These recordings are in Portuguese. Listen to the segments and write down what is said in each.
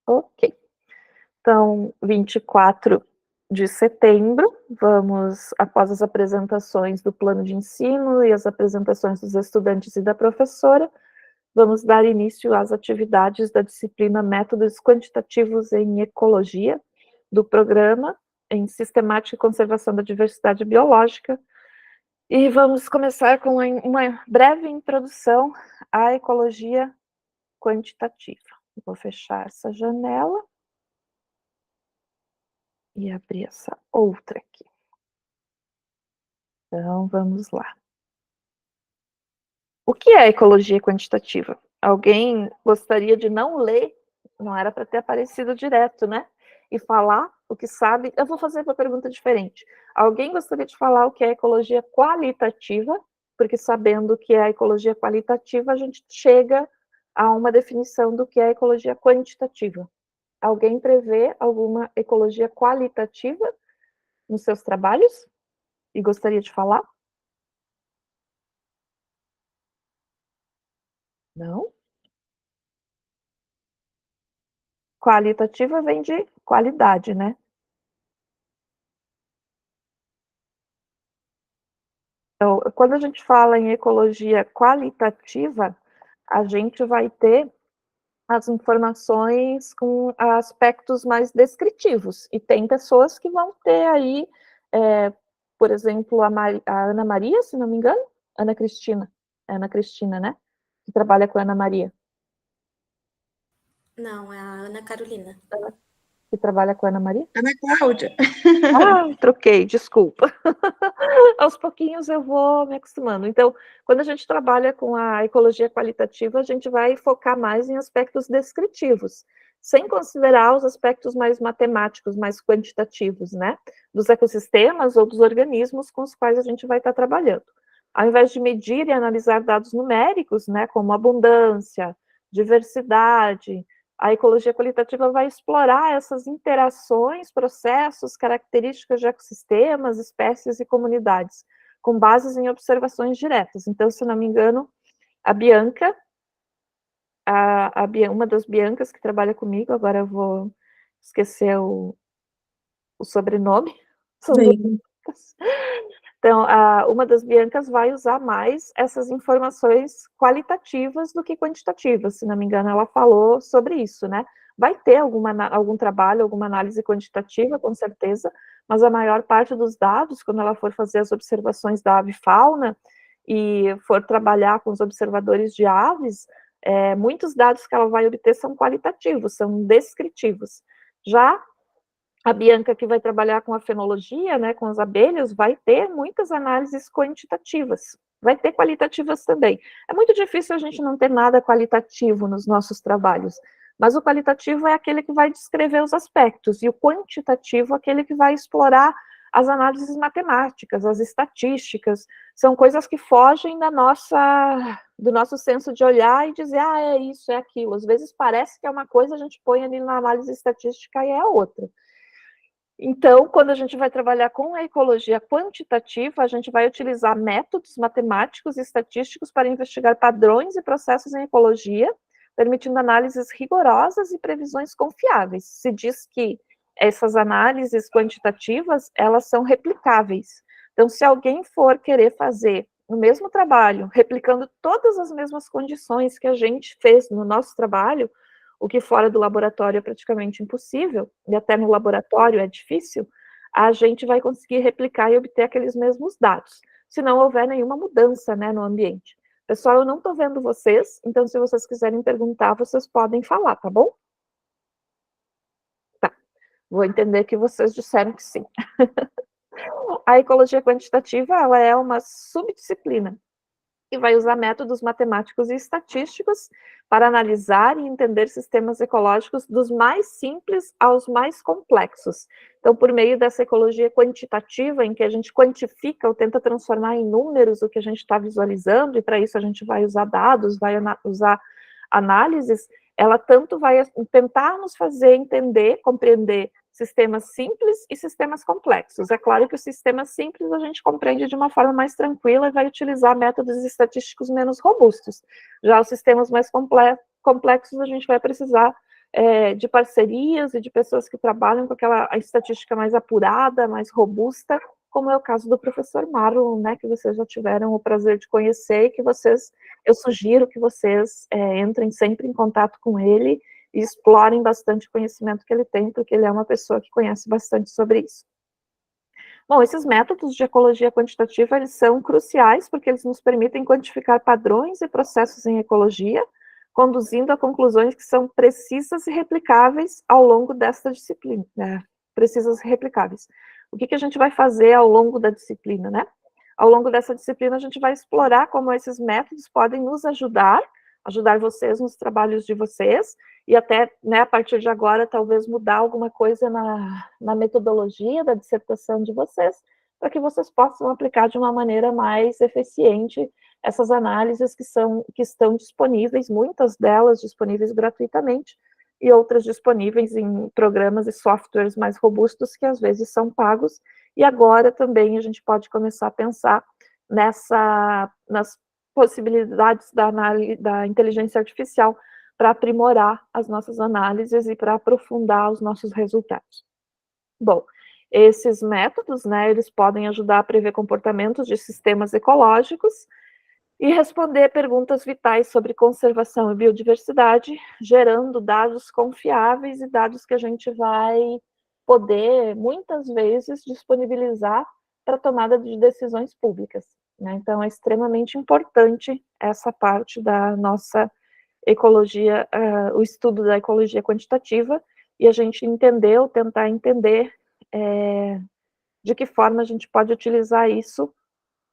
Ok. Então, 24 de setembro, vamos, após as apresentações do plano de ensino e as apresentações dos estudantes e da professora, vamos dar início às atividades da disciplina Métodos Quantitativos em Ecologia, do programa em Sistemática e Conservação da Diversidade Biológica, e vamos começar com uma breve introdução à ecologia quantitativa. Vou fechar essa janela e abrir essa outra aqui. Então, vamos lá. O que é ecologia quantitativa? Alguém gostaria de não ler? Não era para ter aparecido direto, né? E falar o que sabe. Eu vou fazer uma pergunta diferente. Alguém gostaria de falar o que é ecologia qualitativa? Porque sabendo o que é a ecologia qualitativa, a gente chega a uma definição do que é ecologia quantitativa. Alguém prevê alguma ecologia qualitativa nos seus trabalhos? E gostaria de falar? Não? Qualitativa vem de qualidade, né? Então, quando a gente fala em ecologia qualitativa, a gente vai ter as informações com aspectos mais descritivos. E tem pessoas que vão ter aí, por exemplo, a Ana Maria, se não me engano, Ana Cristina, né? Que trabalha com a Ana Maria. Não, é a Ana Carolina. Que trabalha com a Ana Maria? Ana Cláudia. Ah, troquei, desculpa. Aos pouquinhos eu vou me acostumando. Então, quando a gente trabalha com a ecologia qualitativa, a gente vai focar mais em aspectos descritivos, sem considerar os aspectos mais matemáticos, mais quantitativos, né? Dos ecossistemas ou dos organismos com os quais a gente vai estar trabalhando. Ao invés de medir e analisar dados numéricos, né, como abundância, diversidade, a ecologia qualitativa vai explorar essas interações, processos, características de ecossistemas, espécies e comunidades, com bases em observações diretas. Então, se não me engano, a Bianca, uma das Biancas que trabalha comigo, agora eu vou esquecer o sobrenome, são duas Biancas. Então, uma das Biancas vai usar mais essas informações qualitativas do que quantitativas, se não me engano, ela falou sobre isso, né? Vai ter algum trabalho, alguma análise quantitativa, com certeza, mas a maior parte dos dados, quando ela for fazer as observações da avifauna e for trabalhar com os observadores de aves, muitos dados que ela vai obter são qualitativos, são descritivos. Já a Bianca, que vai trabalhar com a fenologia, né, com as abelhas, vai ter muitas análises quantitativas, vai ter qualitativas também. É muito difícil a gente não ter nada qualitativo nos nossos trabalhos, mas o qualitativo é aquele que vai descrever os aspectos, e o quantitativo é aquele que vai explorar as análises matemáticas, as estatísticas, são coisas que fogem do nosso senso de olhar e dizer, é isso, é aquilo. Às vezes parece que é uma coisa, a gente põe ali na análise estatística e é outra. Então, quando a gente vai trabalhar com a ecologia quantitativa, a gente vai utilizar métodos matemáticos e estatísticos para investigar padrões e processos em ecologia, permitindo análises rigorosas e previsões confiáveis. Se diz que essas análises quantitativas, elas são replicáveis. Então, se alguém for querer fazer o mesmo trabalho, replicando todas as mesmas condições que a gente fez no nosso trabalho, o que fora do laboratório é praticamente impossível, e até no laboratório é difícil, a gente vai conseguir replicar e obter aqueles mesmos dados, se não houver nenhuma mudança, né, no ambiente. Pessoal, eu não estou vendo vocês, então se vocês quiserem perguntar, vocês podem falar, tá bom? Tá, vou entender que vocês disseram que sim. A ecologia quantitativa, ela é uma subdisciplina e vai usar métodos matemáticos e estatísticos para analisar e entender sistemas ecológicos dos mais simples aos mais complexos. Então, por meio dessa ecologia quantitativa, em que a gente quantifica ou tenta transformar em números o que a gente está visualizando, e para isso a gente vai usar dados, vai usar análises, ela tanto vai tentar nos fazer entender, compreender sistemas simples e sistemas complexos. É claro que os sistemas simples a gente compreende de uma forma mais tranquila e vai utilizar métodos estatísticos menos robustos. Já os sistemas mais complexos a gente vai precisar de parcerias e de pessoas que trabalham com aquela a estatística mais apurada, mais robusta, como é o caso do professor Marlon, né, que vocês já tiveram o prazer de conhecer, e que eu sugiro que vocês entrem sempre em contato com ele e explorem bastante o conhecimento que ele tem, porque ele é uma pessoa que conhece bastante sobre isso. Bom, esses métodos de ecologia quantitativa, eles são cruciais, porque eles nos permitem quantificar padrões e processos em ecologia, conduzindo a conclusões que são precisas e replicáveis ao longo desta disciplina, né? Precisas e replicáveis. O que a gente vai fazer ao longo da disciplina, né? Ao longo dessa disciplina, a gente vai explorar como esses métodos podem nos ajudar vocês nos trabalhos de vocês, e até, né, a partir de agora, talvez mudar alguma coisa na metodologia da dissertação de vocês, para que vocês possam aplicar de uma maneira mais eficiente essas análises que estão disponíveis, muitas delas disponíveis gratuitamente, e outras disponíveis em programas e softwares mais robustos, que às vezes são pagos, e agora também a gente pode começar a pensar nas possibilidades da inteligência artificial para aprimorar as nossas análises e para aprofundar os nossos resultados. Bom, esses métodos, né, eles podem ajudar a prever comportamentos de sistemas ecológicos e responder perguntas vitais sobre conservação e biodiversidade, gerando dados confiáveis e dados que a gente vai poder, muitas vezes, disponibilizar para a tomada de decisões públicas, né? Então, é extremamente importante essa parte da nossa ecologia, o estudo da ecologia quantitativa, e a gente tentar entender de que forma a gente pode utilizar isso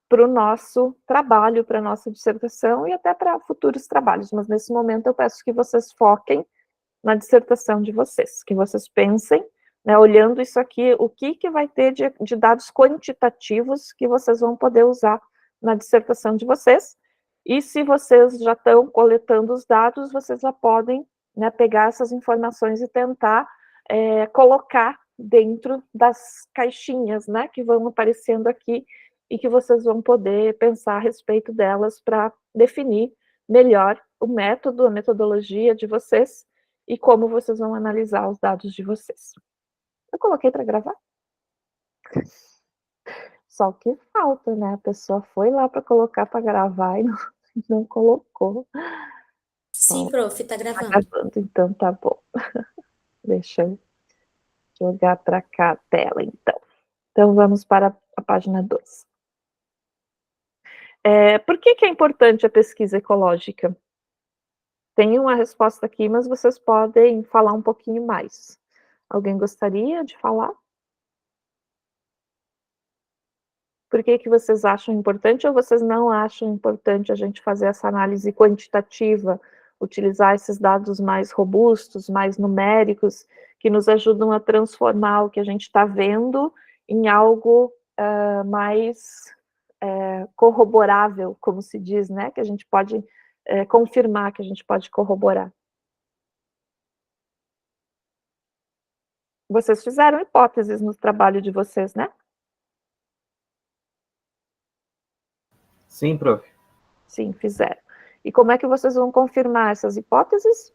para o nosso trabalho, para a nossa dissertação e até para futuros trabalhos. Mas nesse momento eu peço que vocês foquem na dissertação de vocês, que vocês pensem, né, olhando isso aqui, o que vai ter de dados quantitativos que vocês vão poder usar na dissertação de vocês. E se vocês já estão coletando os dados, vocês já podem, né, pegar essas informações e tentar colocar dentro das caixinhas, né, que vão aparecendo aqui e que vocês vão poder pensar a respeito delas para definir melhor o método, a metodologia de vocês e como vocês vão analisar os dados de vocês. Eu coloquei para gravar? Só o que falta, né? A pessoa foi lá para colocar para gravar e não colocou. Sim, prof, tá Tá gravando. gravando, então tá bom. Deixa eu jogar para cá a tela, então. Então, vamos para a página 2. Por que é importante a pesquisa ecológica? Tem uma resposta aqui, mas vocês podem falar um pouquinho mais. Alguém gostaria de falar? Por que vocês acham importante ou vocês não acham importante a gente fazer essa análise quantitativa, utilizar esses dados mais robustos, mais numéricos, que nos ajudam a transformar o que a gente está vendo em algo mais corroborável, como se diz, né? Que a gente pode confirmar, que a gente pode corroborar. Vocês fizeram hipóteses no trabalho de vocês, né? Sim, prof. Sim, fizeram. E como é que vocês vão confirmar essas hipóteses?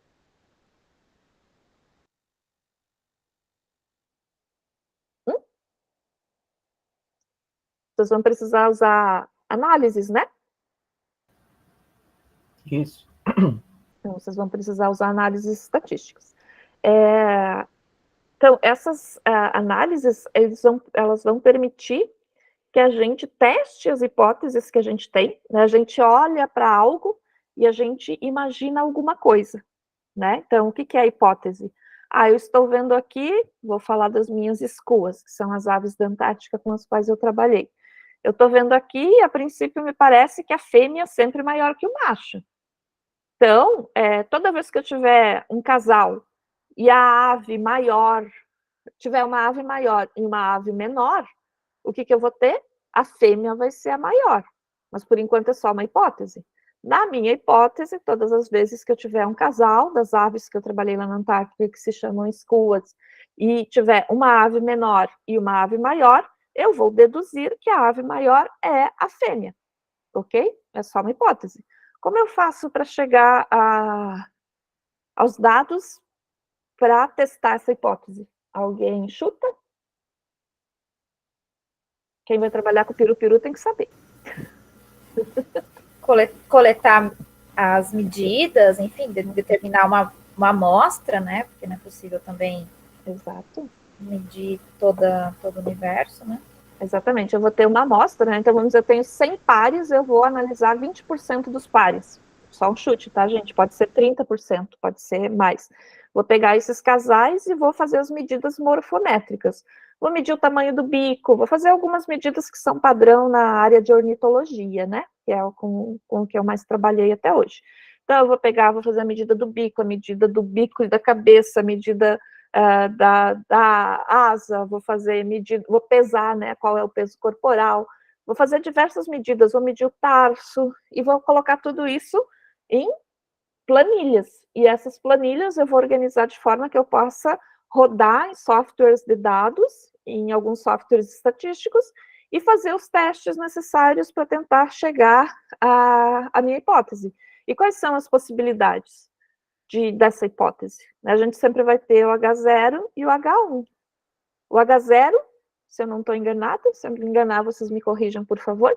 Vocês vão precisar usar análises, né? Isso. Então, vocês vão precisar usar análises estatísticas. Então, essas análises, elas vão permitir que a gente teste as hipóteses que a gente tem, né? A gente olha para algo e a gente imagina alguma coisa, né? Então, o que é a hipótese? Eu estou vendo aqui, vou falar das minhas escuas, que são as aves da Antártica com as quais eu trabalhei. Eu estou vendo aqui, a princípio me parece que a fêmea é sempre maior que o macho. Então, toda vez que eu tiver um casal e a ave maior, tiver uma ave maior e uma ave menor, o que eu vou ter? A fêmea vai ser a maior. Mas por enquanto é só uma hipótese. Na minha hipótese, todas as vezes que eu tiver um casal das aves que eu trabalhei lá na Antártica, que se chamam escuas, e tiver uma ave menor e uma ave maior, eu vou deduzir que a ave maior é a fêmea, ok? É só uma hipótese. Como eu faço para chegar aos dados para testar essa hipótese? Alguém chuta? Quem vai trabalhar com piru-piru tem que saber. Coletar as medidas, enfim, determinar uma amostra, né? Porque não é possível também Exato. medir todo o universo, né? Exatamente, eu vou ter uma amostra, né? Então, vamos dizer, eu tenho 100 pares, eu vou analisar 20% dos pares. Só um chute, tá, gente? Pode ser 30%, pode ser mais. Vou pegar esses casais e vou fazer as medidas morfométricas. Vou medir o tamanho do bico, vou fazer algumas medidas que são padrão na área de ornitologia, né? Que é com o que eu mais trabalhei até hoje. Então, eu vou pegar, vou fazer a medida do bico, a medida do bico e da cabeça, a medida da asa, vou fazer medida, vou pesar, né, qual é o peso corporal, vou fazer diversas medidas, vou medir o tarso e vou colocar tudo isso em planilhas. E essas planilhas eu vou organizar de forma que eu possa rodar em softwares de dados, em alguns softwares estatísticos, e fazer os testes necessários para tentar chegar à minha hipótese. E quais são as possibilidades dessa hipótese? A gente sempre vai ter o H0 e o H1. O H0, se eu não estou enganada, se eu me enganar, vocês me corrijam, por favor,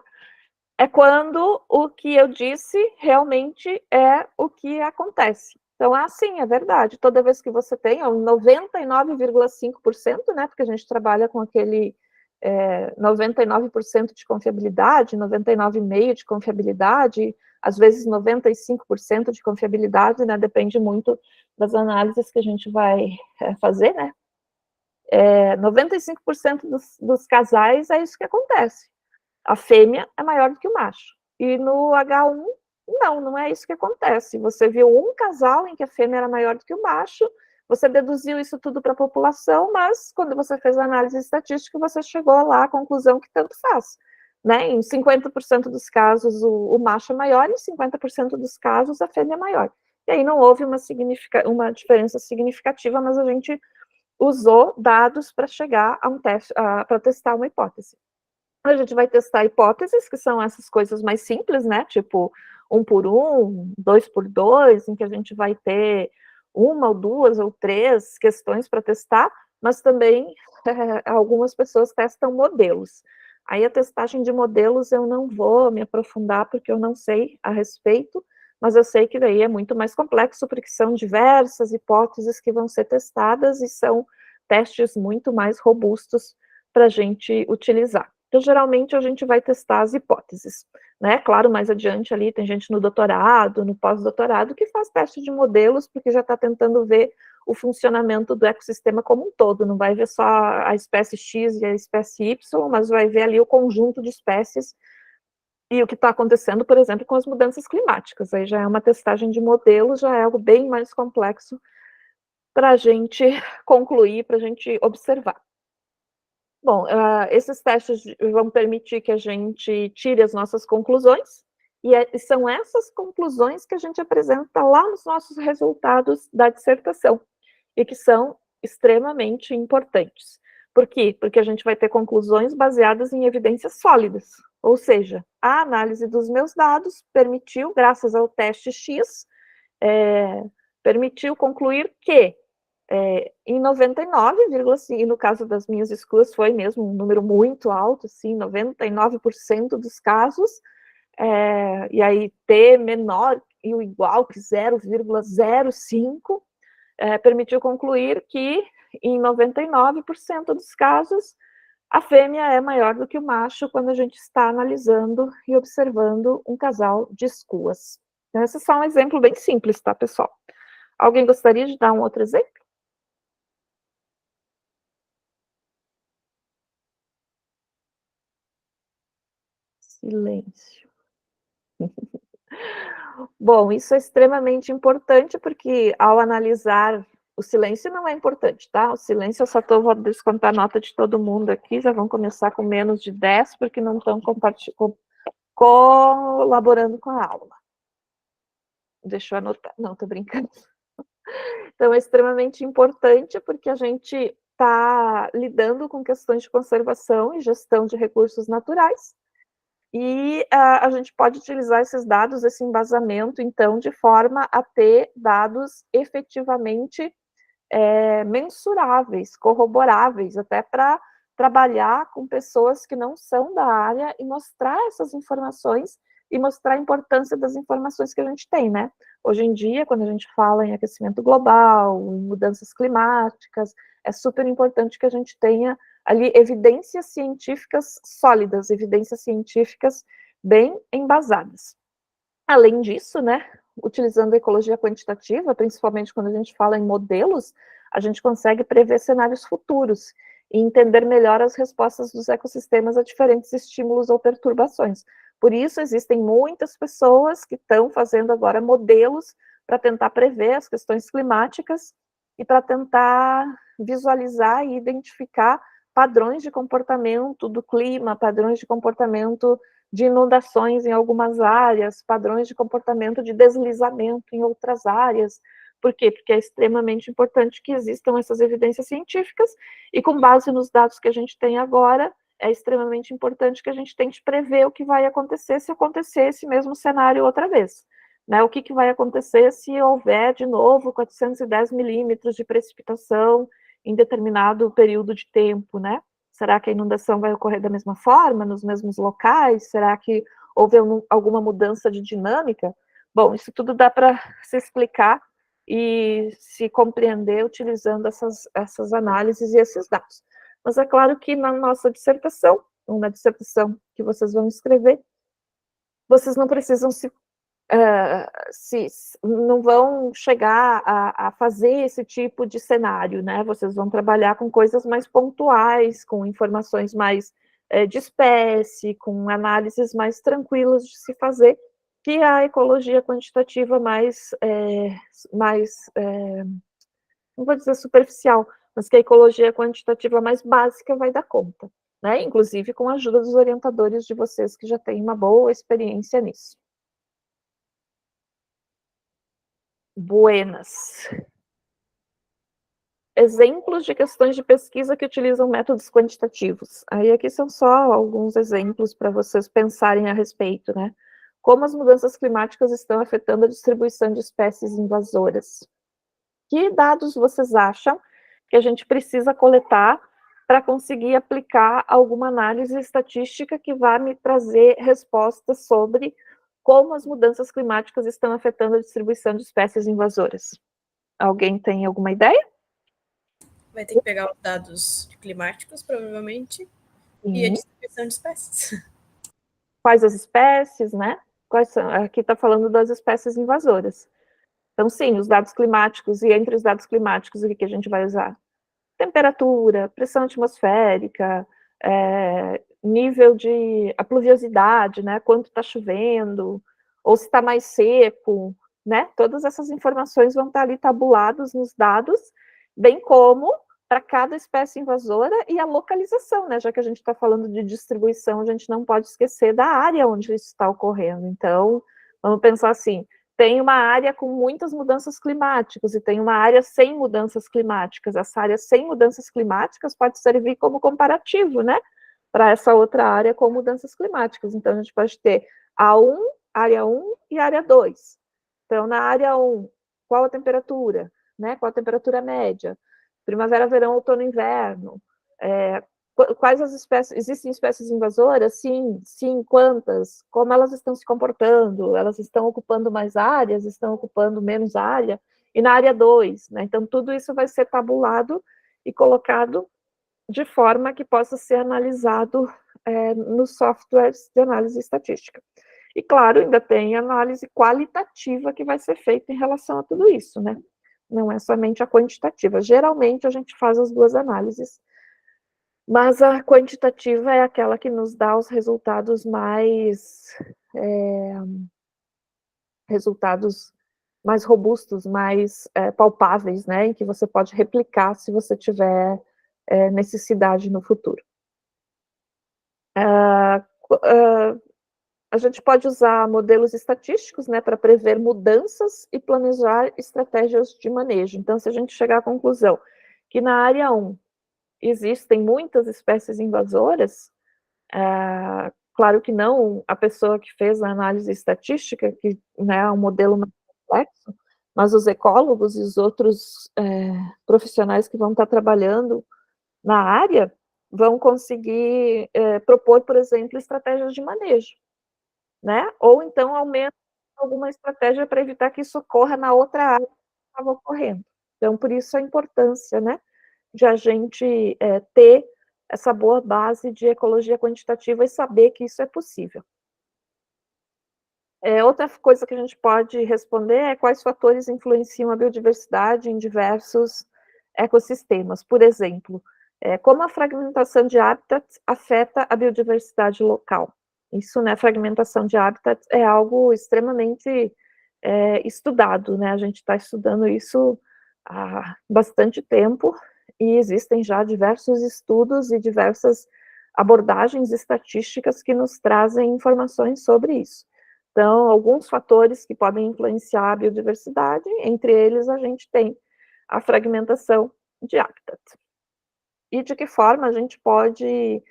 é quando o que eu disse realmente é o que acontece. Então, sim, é verdade. Toda vez que você tem 99,5%, né, porque a gente trabalha com aquele 99% de confiabilidade, 99,5% de confiabilidade, às vezes 95% de confiabilidade, né, depende muito das análises que a gente vai fazer, né. 95% dos casais é isso que acontece. A fêmea é maior do que o macho. E no H1, não é isso que acontece. Você viu um casal em que a fêmea era maior do que o macho, você deduziu isso tudo para a população, mas quando você fez a análise estatística, você chegou lá à conclusão que tanto faz. Né? Em 50% dos casos, o macho é maior, e em 50% dos casos, a fêmea é maior. E aí não houve uma diferença significativa, mas a gente usou dados para chegar a um teste, para testar uma hipótese. A gente vai testar hipóteses, que são essas coisas mais simples, né? Tipo 1 por 1, 2 por 2, em que a gente vai ter uma ou duas ou três questões para testar, mas também algumas pessoas testam modelos. Aí a testagem de modelos eu não vou me aprofundar, porque eu não sei a respeito, mas eu sei que daí é muito mais complexo, porque são diversas hipóteses que vão ser testadas e são testes muito mais robustos para a gente utilizar. Então, geralmente, a gente vai testar as hipóteses, né? Claro, mais adiante ali tem gente no doutorado, no pós-doutorado, que faz teste de modelos, porque já está tentando ver o funcionamento do ecossistema como um todo, não vai ver só a espécie X e a espécie Y, mas vai ver ali o conjunto de espécies e o que está acontecendo, por exemplo, com as mudanças climáticas. Aí já é uma testagem de modelos, já é algo bem mais complexo para a gente concluir, para a gente observar. Bom, esses testes vão permitir que a gente tire as nossas conclusões, e são essas conclusões que a gente apresenta lá nos nossos resultados da dissertação, e que são extremamente importantes. Por quê? Porque a gente vai ter conclusões baseadas em evidências sólidas, ou seja, a análise dos meus dados permitiu, graças ao teste X, permitiu concluir que em 99,5%, e no caso das minhas escuras foi mesmo um número muito alto, assim, 99% dos casos, e aí T menor e o igual que 0,05, permitiu concluir que em 99% dos casos a fêmea é maior do que o macho quando a gente está analisando e observando um casal de escuas. Então, esse é só um exemplo bem simples, tá, pessoal? Alguém gostaria de dar um outro exemplo? Silêncio. Bom, isso é extremamente importante, porque ao analisar, o silêncio não é importante, tá? O silêncio, eu só vou descontar a nota de todo mundo aqui, já vão começar com menos de 10, porque não estão colaborando com a aula. Deixa eu anotar. Não, tô brincando. Então, é extremamente importante, porque a gente está lidando com questões de conservação e gestão de recursos naturais, e a gente pode utilizar esses dados, esse embasamento, então, de forma a ter dados efetivamente mensuráveis, corroboráveis, até para trabalhar com pessoas que não são da área e mostrar essas informações e mostrar a importância das informações que a gente tem, né? Hoje em dia, quando a gente fala em aquecimento global, em mudanças climáticas, é super importante que a gente tenha ali evidências científicas sólidas, evidências científicas bem embasadas. Além disso, né, utilizando a ecologia quantitativa, principalmente quando a gente fala em modelos, a gente consegue prever cenários futuros e entender melhor as respostas dos ecossistemas a diferentes estímulos ou perturbações. Por isso, existem muitas pessoas que estão fazendo agora modelos para tentar prever as questões climáticas e para tentar visualizar e identificar padrões de comportamento do clima, padrões de comportamento de inundações em algumas áreas, padrões de comportamento de deslizamento em outras áreas. Por quê? Porque é extremamente importante que existam essas evidências científicas e, com base nos dados que a gente tem agora, é extremamente importante que a gente tente prever o que vai acontecer se acontecer esse mesmo cenário outra vez. Né? O que vai acontecer se houver, de novo, 410 milímetros de precipitação em determinado período de tempo, né? Será que a inundação vai ocorrer da mesma forma, nos mesmos locais? Será que houve alguma mudança de dinâmica? Bom, isso tudo dá para se explicar e se compreender utilizando essas análises e esses dados. Mas é claro que na nossa dissertação, na dissertação que vocês vão escrever, vocês não precisam não vão chegar a fazer esse tipo de cenário, né? Vocês vão trabalhar com coisas mais pontuais, com informações mais de espécie, com análises mais tranquilas de se fazer, que a ecologia quantitativa não vou dizer superficial, mas que a ecologia quantitativa mais básica vai dar conta, né? Inclusive com a ajuda dos orientadores de vocês que já têm uma boa experiência nisso. Buenas. Exemplos de questões de pesquisa que utilizam métodos quantitativos. Aí aqui são só alguns exemplos para vocês pensarem a respeito, né? Como as mudanças climáticas estão afetando a distribuição de espécies invasoras. Que dados vocês acham que a gente precisa coletar para conseguir aplicar alguma análise estatística que vá me trazer respostas sobre como as mudanças climáticas estão afetando a distribuição de espécies invasoras? Alguém tem alguma ideia? Vai ter que pegar os dados climáticos, provavelmente, e a distribuição de espécies. Quais as espécies, né? Quais são? Aqui está falando das espécies invasoras. Então, sim, os dados climáticos, e entre os dados climáticos, o que a gente vai usar? Temperatura, pressão atmosférica, nível de a pluviosidade, né? Quanto está chovendo, ou se está mais seco, né? Todas essas informações vão estar ali tabuladas nos dados, bem como para cada espécie invasora e a localização, né? Já que a gente está falando de distribuição, a gente não pode esquecer da área onde isso está ocorrendo. Então, vamos pensar assim, tem uma área com muitas mudanças climáticas e tem uma área sem mudanças climáticas. Essa área sem mudanças climáticas pode servir como comparativo, né? Para essa outra área com mudanças climáticas. Então, a gente pode ter A1, área 1 e área 2. Então, na área 1, qual a temperatura? Né? Qual a temperatura média? Primavera, verão, outono, inverno. Quais as espécies? Existem espécies invasoras? Sim, sim, quantas? Como elas estão se comportando? Elas estão ocupando mais áreas? Estão ocupando menos área? E na área 2, né? Então, tudo isso vai ser tabulado e colocado de forma que possa ser analisado nos softwares de análise estatística. E, claro, ainda tem análise qualitativa que vai ser feita em relação a tudo isso, né? Não é somente a quantitativa. Geralmente, a gente faz as duas análises, mas a quantitativa é aquela que nos dá os resultados mais robustos, mais palpáveis, né? Em que você pode replicar se você tiver necessidade no futuro. A gente pode usar modelos estatísticos, né, para prever mudanças e planejar estratégias de manejo. Então, se a gente chegar à conclusão que na área 1 existem muitas espécies invasoras, claro que não a pessoa que fez a análise estatística, que, né, é um modelo mais complexo, mas os ecólogos e os outros profissionais que vão estar trabalhando na área vão conseguir propor, por exemplo, estratégias de manejo, né? Ou então, ao menos, alguma estratégia para evitar que isso ocorra na outra área que estava ocorrendo. Então, por isso a importância, né, de a gente ter essa boa base de ecologia quantitativa e saber que isso é possível. Outra coisa que a gente pode responder é quais fatores influenciam a biodiversidade em diversos ecossistemas. Por exemplo, como a fragmentação de hábitats afeta a biodiversidade local. Isso, né, fragmentação de hábitats é algo extremamente estudado, né? A gente está estudando isso há bastante tempo e existem já diversos estudos e diversas abordagens estatísticas que nos trazem informações sobre isso. Então, alguns fatores que podem influenciar a biodiversidade, entre eles a gente tem a fragmentação de hábitat. E de que forma a gente pode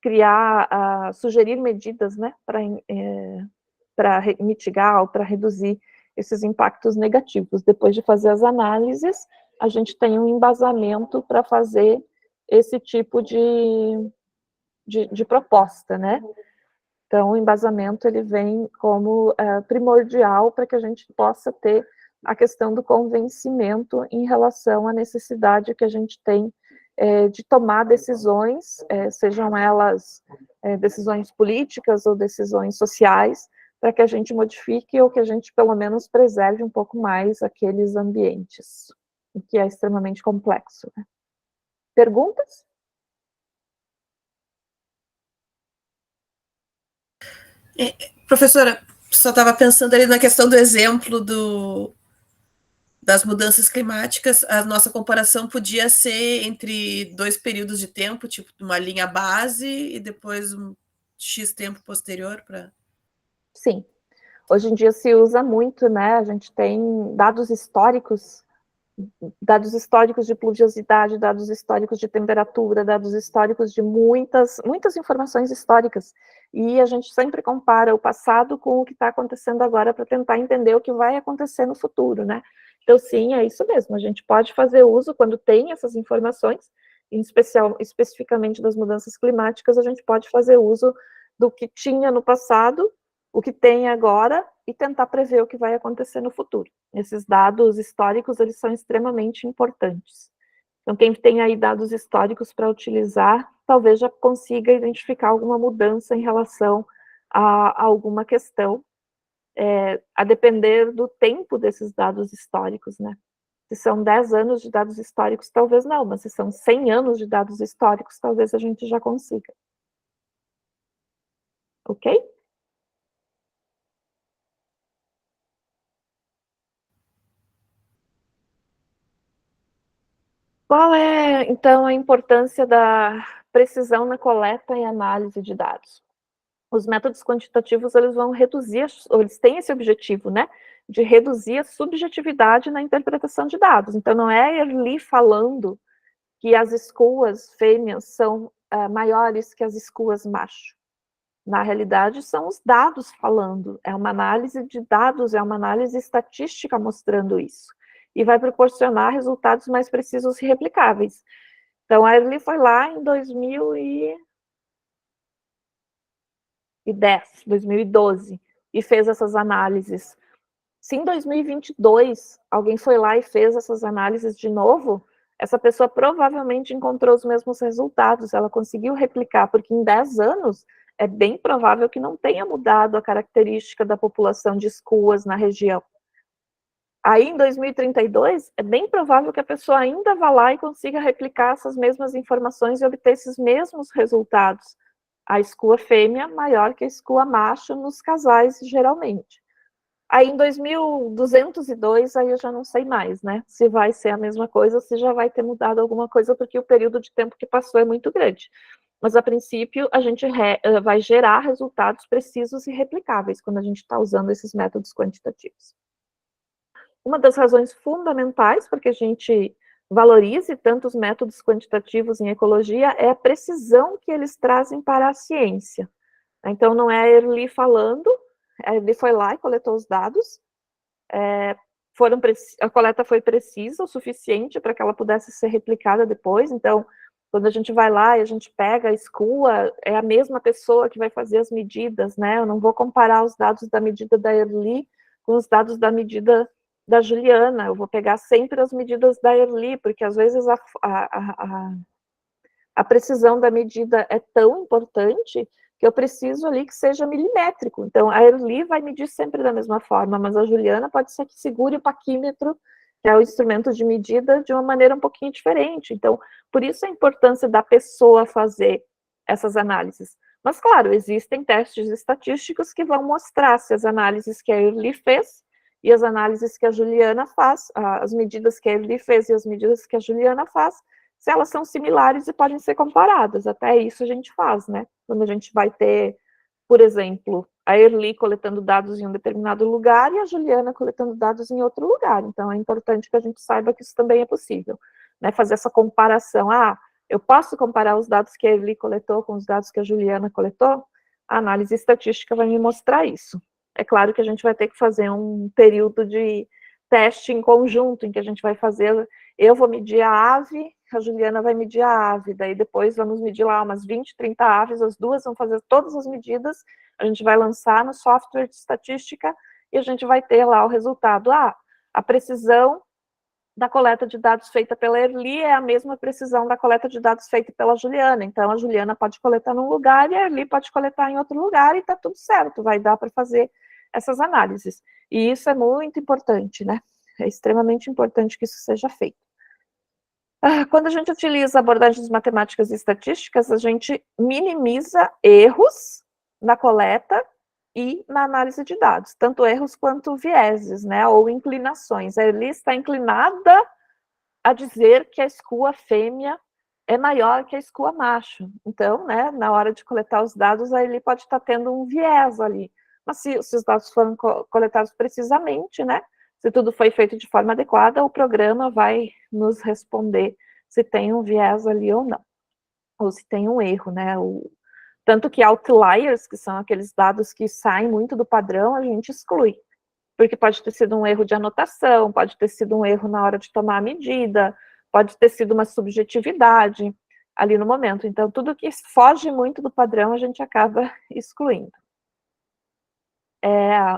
criar, sugerir medidas, né, para mitigar ou para reduzir esses impactos negativos. Depois de fazer as análises, a gente tem um embasamento para fazer esse tipo de proposta, né? Então, o embasamento ele vem como primordial para que a gente possa ter a questão do convencimento em relação à necessidade que a gente tem de tomar decisões, sejam elas decisões políticas ou decisões sociais, para que a gente modifique ou que a gente, pelo menos, preserve um pouco mais aqueles ambientes, o que é extremamente complexo, né? Perguntas? Professora, só estava pensando ali na questão do exemplo das mudanças climáticas. A nossa comparação podia ser entre 2 períodos de tempo, tipo uma linha base e depois um X tempo posterior para... Sim. Hoje em dia se usa muito, né? A gente tem dados históricos de pluviosidade, dados históricos de temperatura, dados históricos de muitas informações históricas. E a gente sempre compara o passado com o que está acontecendo agora para tentar entender o que vai acontecer no futuro, né? Então, sim, é isso mesmo. A gente pode fazer uso, quando tem essas informações, em especial, especificamente das mudanças climáticas, a gente pode fazer uso do que tinha no passado, o que tem agora, e tentar prever o que vai acontecer no futuro. Esses dados históricos, eles são extremamente importantes. Então, quem tem aí dados históricos para utilizar, talvez já consiga identificar alguma mudança em relação a alguma questão, a depender do tempo desses dados históricos, né? Se são 10 anos de dados históricos, talvez não, mas se são 100 anos de dados históricos, talvez a gente já consiga. Ok? Qual é, então, a importância da precisão na coleta e análise de dados? Os métodos quantitativos, eles vão reduzir, ou eles têm esse objetivo, né, de reduzir a subjetividade na interpretação de dados. Então, não é ali falando que as escoas fêmeas são maiores que as escoas macho. Na realidade, são os dados falando, é uma análise de dados, é uma análise estatística mostrando isso. E vai proporcionar resultados mais precisos e replicáveis. Então, a Early foi lá em 2012, e fez essas análises. Se em 2022 alguém foi lá e fez essas análises de novo, essa pessoa provavelmente encontrou os mesmos resultados, ela conseguiu replicar, porque em 10 anos é bem provável que não tenha mudado a característica da população de escoas na região. Aí, em 2032, é bem provável que a pessoa ainda vá lá e consiga replicar essas mesmas informações e obter esses mesmos resultados. A escoa fêmea maior que a escoa macho nos casais, geralmente. Aí, em 2202, aí eu já não sei mais, né? Se vai ser a mesma coisa ou se já vai ter mudado alguma coisa, porque o período de tempo que passou é muito grande. Mas, a princípio, a gente vai gerar resultados precisos e replicáveis quando a gente está usando esses métodos quantitativos. Uma das razões fundamentais para que a gente valorize tanto os métodos quantitativos em ecologia é a precisão que eles trazem para a ciência. Então, não é a Early falando, a Early foi lá e coletou os dados, a coleta foi precisa o suficiente para que ela pudesse ser replicada depois. Então, quando a gente vai lá e a gente pega, escua, é a mesma pessoa que vai fazer as medidas, né? Eu não vou comparar os dados da medida da Erli com os dados da medida da Juliana. Eu vou pegar sempre as medidas da Erli, porque às vezes a precisão da medida é tão importante que eu preciso ali que seja milimétrico. Então, a Erli vai medir sempre da mesma forma, mas a Juliana pode ser que segure o paquímetro, que é o instrumento de medida, de uma maneira um pouquinho diferente. Então, por isso a importância da pessoa fazer essas análises. Mas, claro, existem testes estatísticos que vão mostrar se as análises que a Erli fez e as análises que a Juliana faz, as medidas que a Erli fez e as medidas que a Juliana faz, se elas são similares e podem ser comparadas. Até isso a gente faz, né? Quando a gente vai ter, por exemplo, a Erli coletando dados em um determinado lugar e a Juliana coletando dados em outro lugar. Então, é importante que a gente saiba que isso também é possível, né? Fazer essa comparação. Eu posso comparar os dados que a Erli coletou com os dados que a Juliana coletou? A análise estatística vai me mostrar isso. É claro que a gente vai ter que fazer um período de teste em conjunto, em que a gente vai fazer, eu vou medir a ave, a Juliana vai medir a ave, daí depois vamos medir lá umas 20, 30 aves, as duas vão fazer todas as medidas, a gente vai lançar no software de estatística e a gente vai ter lá o resultado. A precisão da coleta de dados feita pela Erli é a mesma precisão da coleta de dados feita pela Juliana, então a Juliana pode coletar num lugar e a Erli pode coletar em outro lugar e tá tudo certo, vai dar para fazer essas análises. E isso é muito importante, né? É extremamente importante que isso seja feito. Quando a gente utiliza abordagens matemáticas e estatísticas, a gente minimiza erros na coleta e na análise de dados, tanto erros quanto vieses, né, ou inclinações. A Erli está inclinada a dizer que a escua fêmea é maior que a escua macho. Então, né, na hora de coletar os dados, a Erli pode estar tendo um viés ali. Mas se os dados foram coletados precisamente, né, se tudo foi feito de forma adequada, o programa vai nos responder se tem um viés ali ou não, ou se tem um erro, né? Tanto que outliers, que são aqueles dados que saem muito do padrão, a gente exclui, porque pode ter sido um erro de anotação, pode ter sido um erro na hora de tomar a medida, pode ter sido uma subjetividade ali no momento. Então, tudo que foge muito do padrão, a gente acaba excluindo.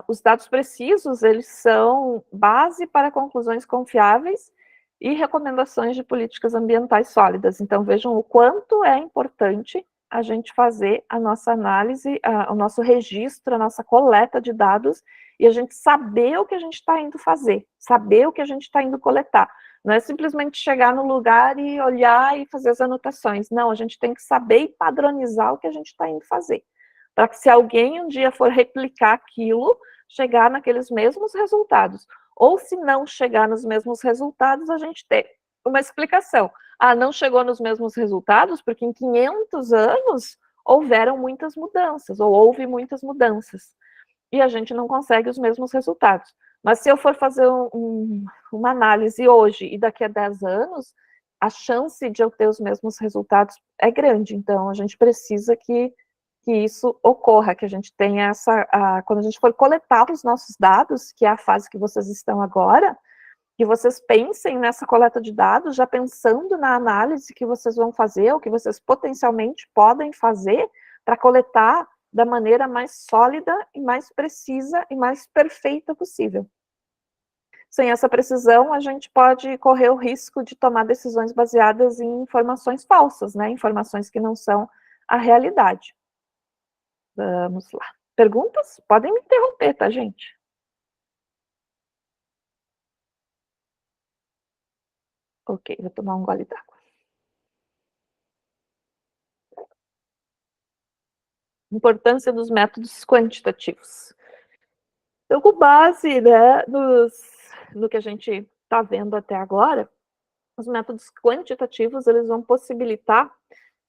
Os dados precisos, eles são base para conclusões confiáveis e recomendações de políticas ambientais sólidas. Então, vejam o quanto é importante a gente fazer a nossa análise, o nosso registro, a nossa coleta de dados, e a gente saber o que a gente está indo fazer, saber o que a gente está indo coletar. Não é simplesmente chegar no lugar e olhar e fazer as anotações. Não, a gente tem que saber e padronizar o que a gente está indo fazer, para que se alguém um dia for replicar aquilo, chegar naqueles mesmos resultados. Ou se não chegar nos mesmos resultados, a gente tem uma explicação. Não chegou nos mesmos resultados porque em 500 anos houveram muitas mudanças, ou houve muitas mudanças, e a gente não consegue os mesmos resultados. Mas se eu for fazer uma análise hoje e daqui a 10 anos, a chance de eu ter os mesmos resultados é grande. Então, a gente precisa que isso ocorra, que a gente tenha quando a gente for coletar os nossos dados, que é a fase que vocês estão agora, que vocês pensem nessa coleta de dados, já pensando na análise que vocês vão fazer, ou que vocês potencialmente podem fazer, para coletar da maneira mais sólida, e mais precisa, e mais perfeita possível. Sem essa precisão, a gente pode correr o risco de tomar decisões baseadas em informações falsas, né? Informações que não são a realidade. Vamos lá. Perguntas? Podem me interromper, tá, gente? Ok, vou tomar um gole d'água. Importância dos métodos quantitativos. Então, com base, né, no que a gente está vendo até agora, os métodos quantitativos, eles vão possibilitar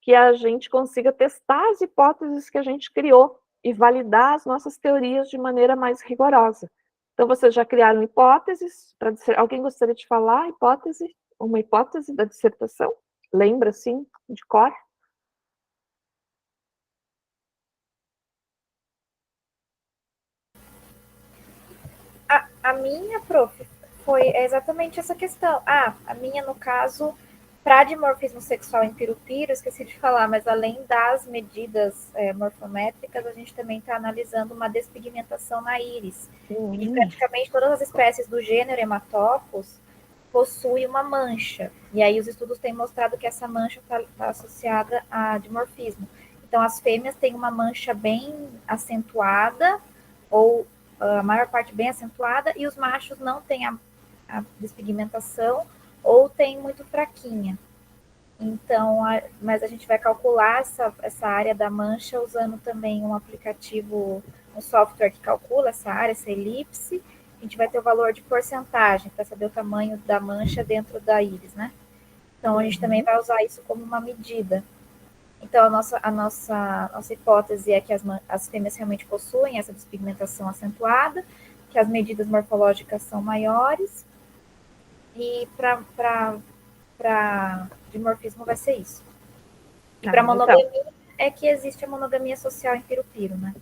que a gente consiga testar as hipóteses que a gente criou e validar as nossas teorias de maneira mais rigorosa. Então, vocês já criaram hipóteses? Alguém gostaria de falar hipótese? Uma hipótese da dissertação? Lembra, assim, de cor? A minha, prof, é exatamente essa questão. A minha, no caso, para dimorfismo sexual em pirupiro, esqueci de falar, mas além das medidas morfométricas, a gente também está analisando uma despigmentação na íris. E praticamente todas as espécies do gênero Hematopus possuem uma mancha. E aí os estudos têm mostrado que essa mancha está associada a dimorfismo. Então, as fêmeas têm uma mancha bem acentuada, ou a maior parte bem acentuada, e os machos não têm a despigmentação, ou tem muito fraquinha. Então, mas a gente vai calcular essa área da mancha usando também um aplicativo, um software que calcula essa área, essa elipse. A gente vai ter o valor de porcentagem para saber o tamanho da mancha dentro da íris, né? Então, a gente também vai usar isso como uma medida. Então, a nossa hipótese é que as fêmeas realmente possuem essa despigmentação acentuada, que as medidas morfológicas são maiores, e para dimorfismo vai ser isso. E para monogamia é que existe a monogamia social em pirupiro, né?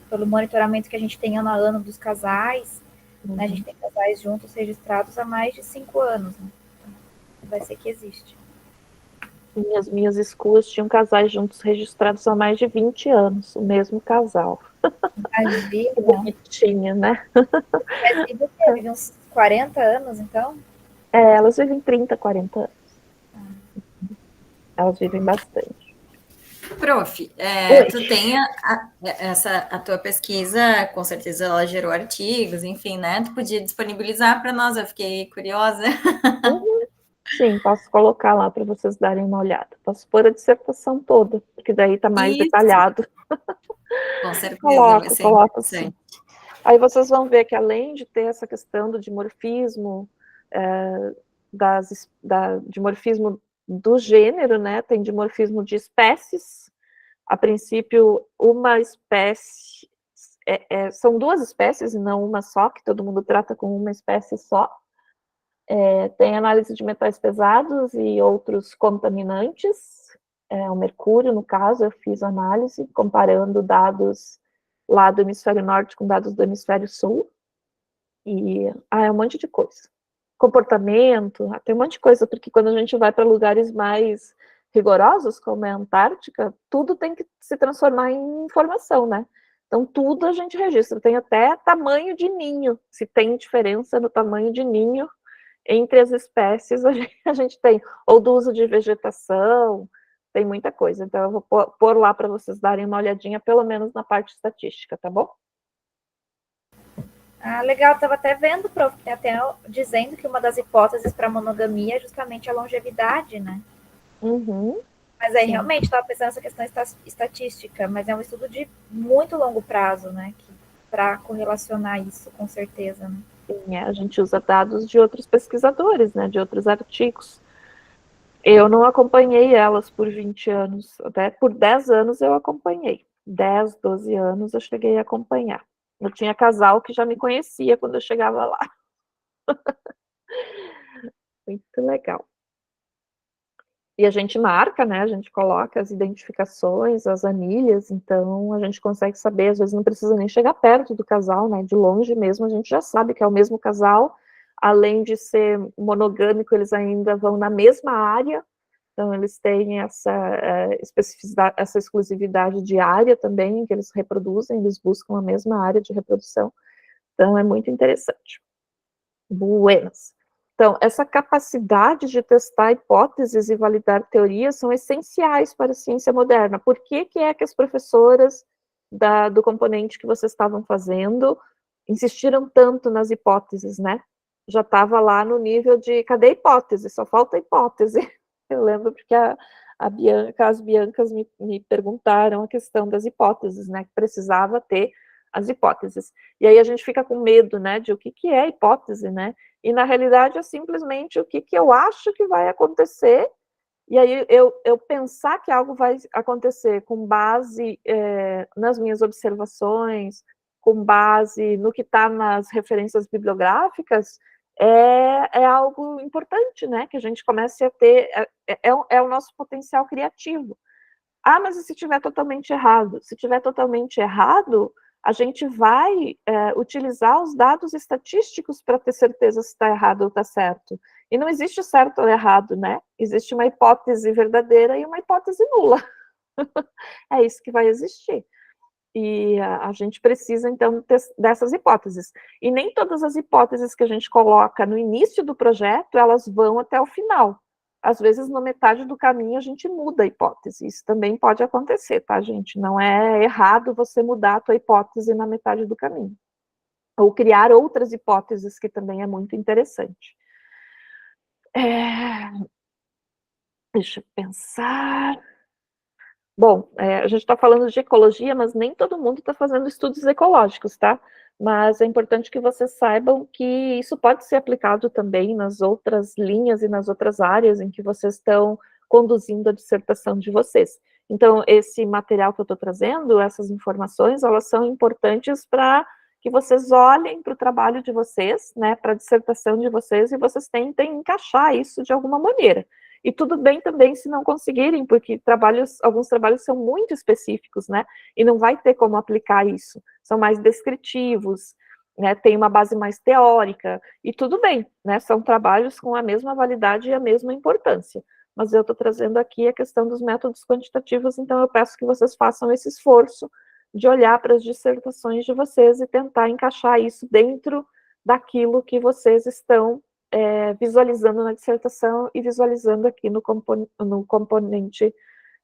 Pelo monitoramento que a gente tem ano a ano dos casais, né? A gente tem casais juntos registrados há mais de 5 anos, né? Então, vai ser que existe. As minhas escolas tinham casais juntos registrados há mais de 20 anos, o mesmo casal. Imagina. Que bonitinha, né? Mas vive uns 40 anos, então? Elas vivem 30, 40 anos. Elas vivem bastante. Prof, tu tem a tua pesquisa, com certeza ela gerou artigos, enfim, né? Tu podia disponibilizar para nós, eu fiquei curiosa. Sim, posso colocar lá para vocês darem uma olhada. Posso pôr a dissertação toda, porque daí está mais detalhado. Com certeza, Coloco sim. Aí vocês vão ver que além de ter essa questão do dimorfismo, dimorfismo do gênero, né? Tem dimorfismo de espécies. A princípio, uma espécie, são 2 espécies e não uma só, que todo mundo trata como uma espécie só. Tem análise de metais pesados e outros contaminantes, o mercúrio, no caso, eu fiz análise comparando dados lá do hemisfério norte com dados do hemisfério sul, e é um monte de coisa. Comportamento, tem um monte de coisa, porque quando a gente vai para lugares mais rigorosos, como é a Antártica, tudo tem que se transformar em informação, né? Então, tudo a gente registra, tem até tamanho de ninho, se tem diferença no tamanho de ninho entre as espécies, a gente tem, ou do uso de vegetação, tem muita coisa. Então, eu vou pôr lá para vocês darem uma olhadinha, pelo menos na parte estatística, tá bom? Legal, estava até vendo, prof, até dizendo que uma das hipóteses para monogamia é justamente a longevidade, né? Mas aí, realmente, estava pensando nessa questão estatística, mas é um estudo de muito longo prazo, né? Para correlacionar isso, com certeza, né? Sim, a gente usa dados de outros pesquisadores, né, de outros artigos. Eu não acompanhei elas por 20 anos, até por 10 anos eu acompanhei. 10, 12 anos eu cheguei a acompanhar. Eu tinha casal que já me conhecia quando eu chegava lá. Muito legal. E a gente marca, né, a gente coloca as identificações, as anilhas, então a gente consegue saber, às vezes não precisa nem chegar perto do casal, né, de longe mesmo a gente já sabe que é o mesmo casal, além de ser monogâmico, eles ainda vão na mesma área, então eles têm essa especificidade, essa exclusividade de área também, em que eles reproduzem, eles buscam a mesma área de reprodução, então é muito interessante. Buenas. Então, essa capacidade de testar hipóteses e validar teorias são essenciais para a ciência moderna. Por que é que as professoras do componente que vocês estavam fazendo insistiram tanto nas hipóteses, né? Já estava lá no nível de, cadê a hipótese? Só falta a hipótese. Eu lembro porque as Biancas me perguntaram a questão das hipóteses, né? Que precisava ter as hipóteses. E aí a gente fica com medo, né? De o que é hipótese, né? E, na realidade, é simplesmente o que eu acho que vai acontecer, e aí eu pensar que algo vai acontecer com base nas minhas observações, com base no que está nas referências bibliográficas, é algo importante, né? Que a gente comece a ter, é o nosso potencial criativo. Mas e se estiver totalmente errado? Se estiver totalmente errado, a gente vai utilizar os dados estatísticos para ter certeza se está errado ou está certo. E não existe certo ou errado, né? Existe uma hipótese verdadeira e uma hipótese nula. É isso que vai existir. E a gente precisa, então, dessas hipóteses. E nem todas as hipóteses que a gente coloca no início do projeto, elas vão até o final. Às vezes, na metade do caminho, a gente muda a hipótese. Isso também pode acontecer, tá, gente? Não é errado você mudar a tua hipótese na metade do caminho. Ou criar outras hipóteses, que também é muito interessante. Deixa eu pensar... Bom, a gente está falando de ecologia, mas nem todo mundo está fazendo estudos ecológicos, tá? Mas é importante que vocês saibam que isso pode ser aplicado também nas outras linhas e nas outras áreas em que vocês estão conduzindo a dissertação de vocês. Então, esse material que eu estou trazendo, essas informações, elas são importantes para que vocês olhem para o trabalho de vocês, né, para a dissertação de vocês, e vocês tentem encaixar isso de alguma maneira. E tudo bem também se não conseguirem, porque alguns trabalhos são muito específicos, né? E não vai ter como aplicar isso. São mais descritivos, né? Tem uma base mais teórica, e tudo bem, né? São trabalhos com a mesma validade e a mesma importância. Mas eu estou trazendo aqui a questão dos métodos quantitativos, então eu peço que vocês façam esse esforço de olhar para as dissertações de vocês e tentar encaixar isso dentro daquilo que vocês estão visualizando na dissertação e visualizando aqui no componente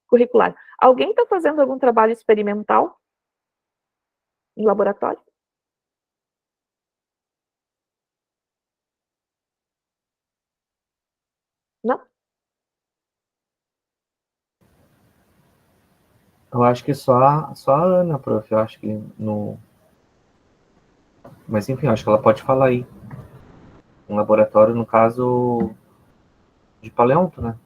curricular. Alguém está fazendo algum trabalho experimental em laboratório? Não? Eu acho que só a Ana, prof. Eu acho que no... Mas, enfim, eu acho que ela pode falar aí. Um laboratório, no caso, de paleonto, né?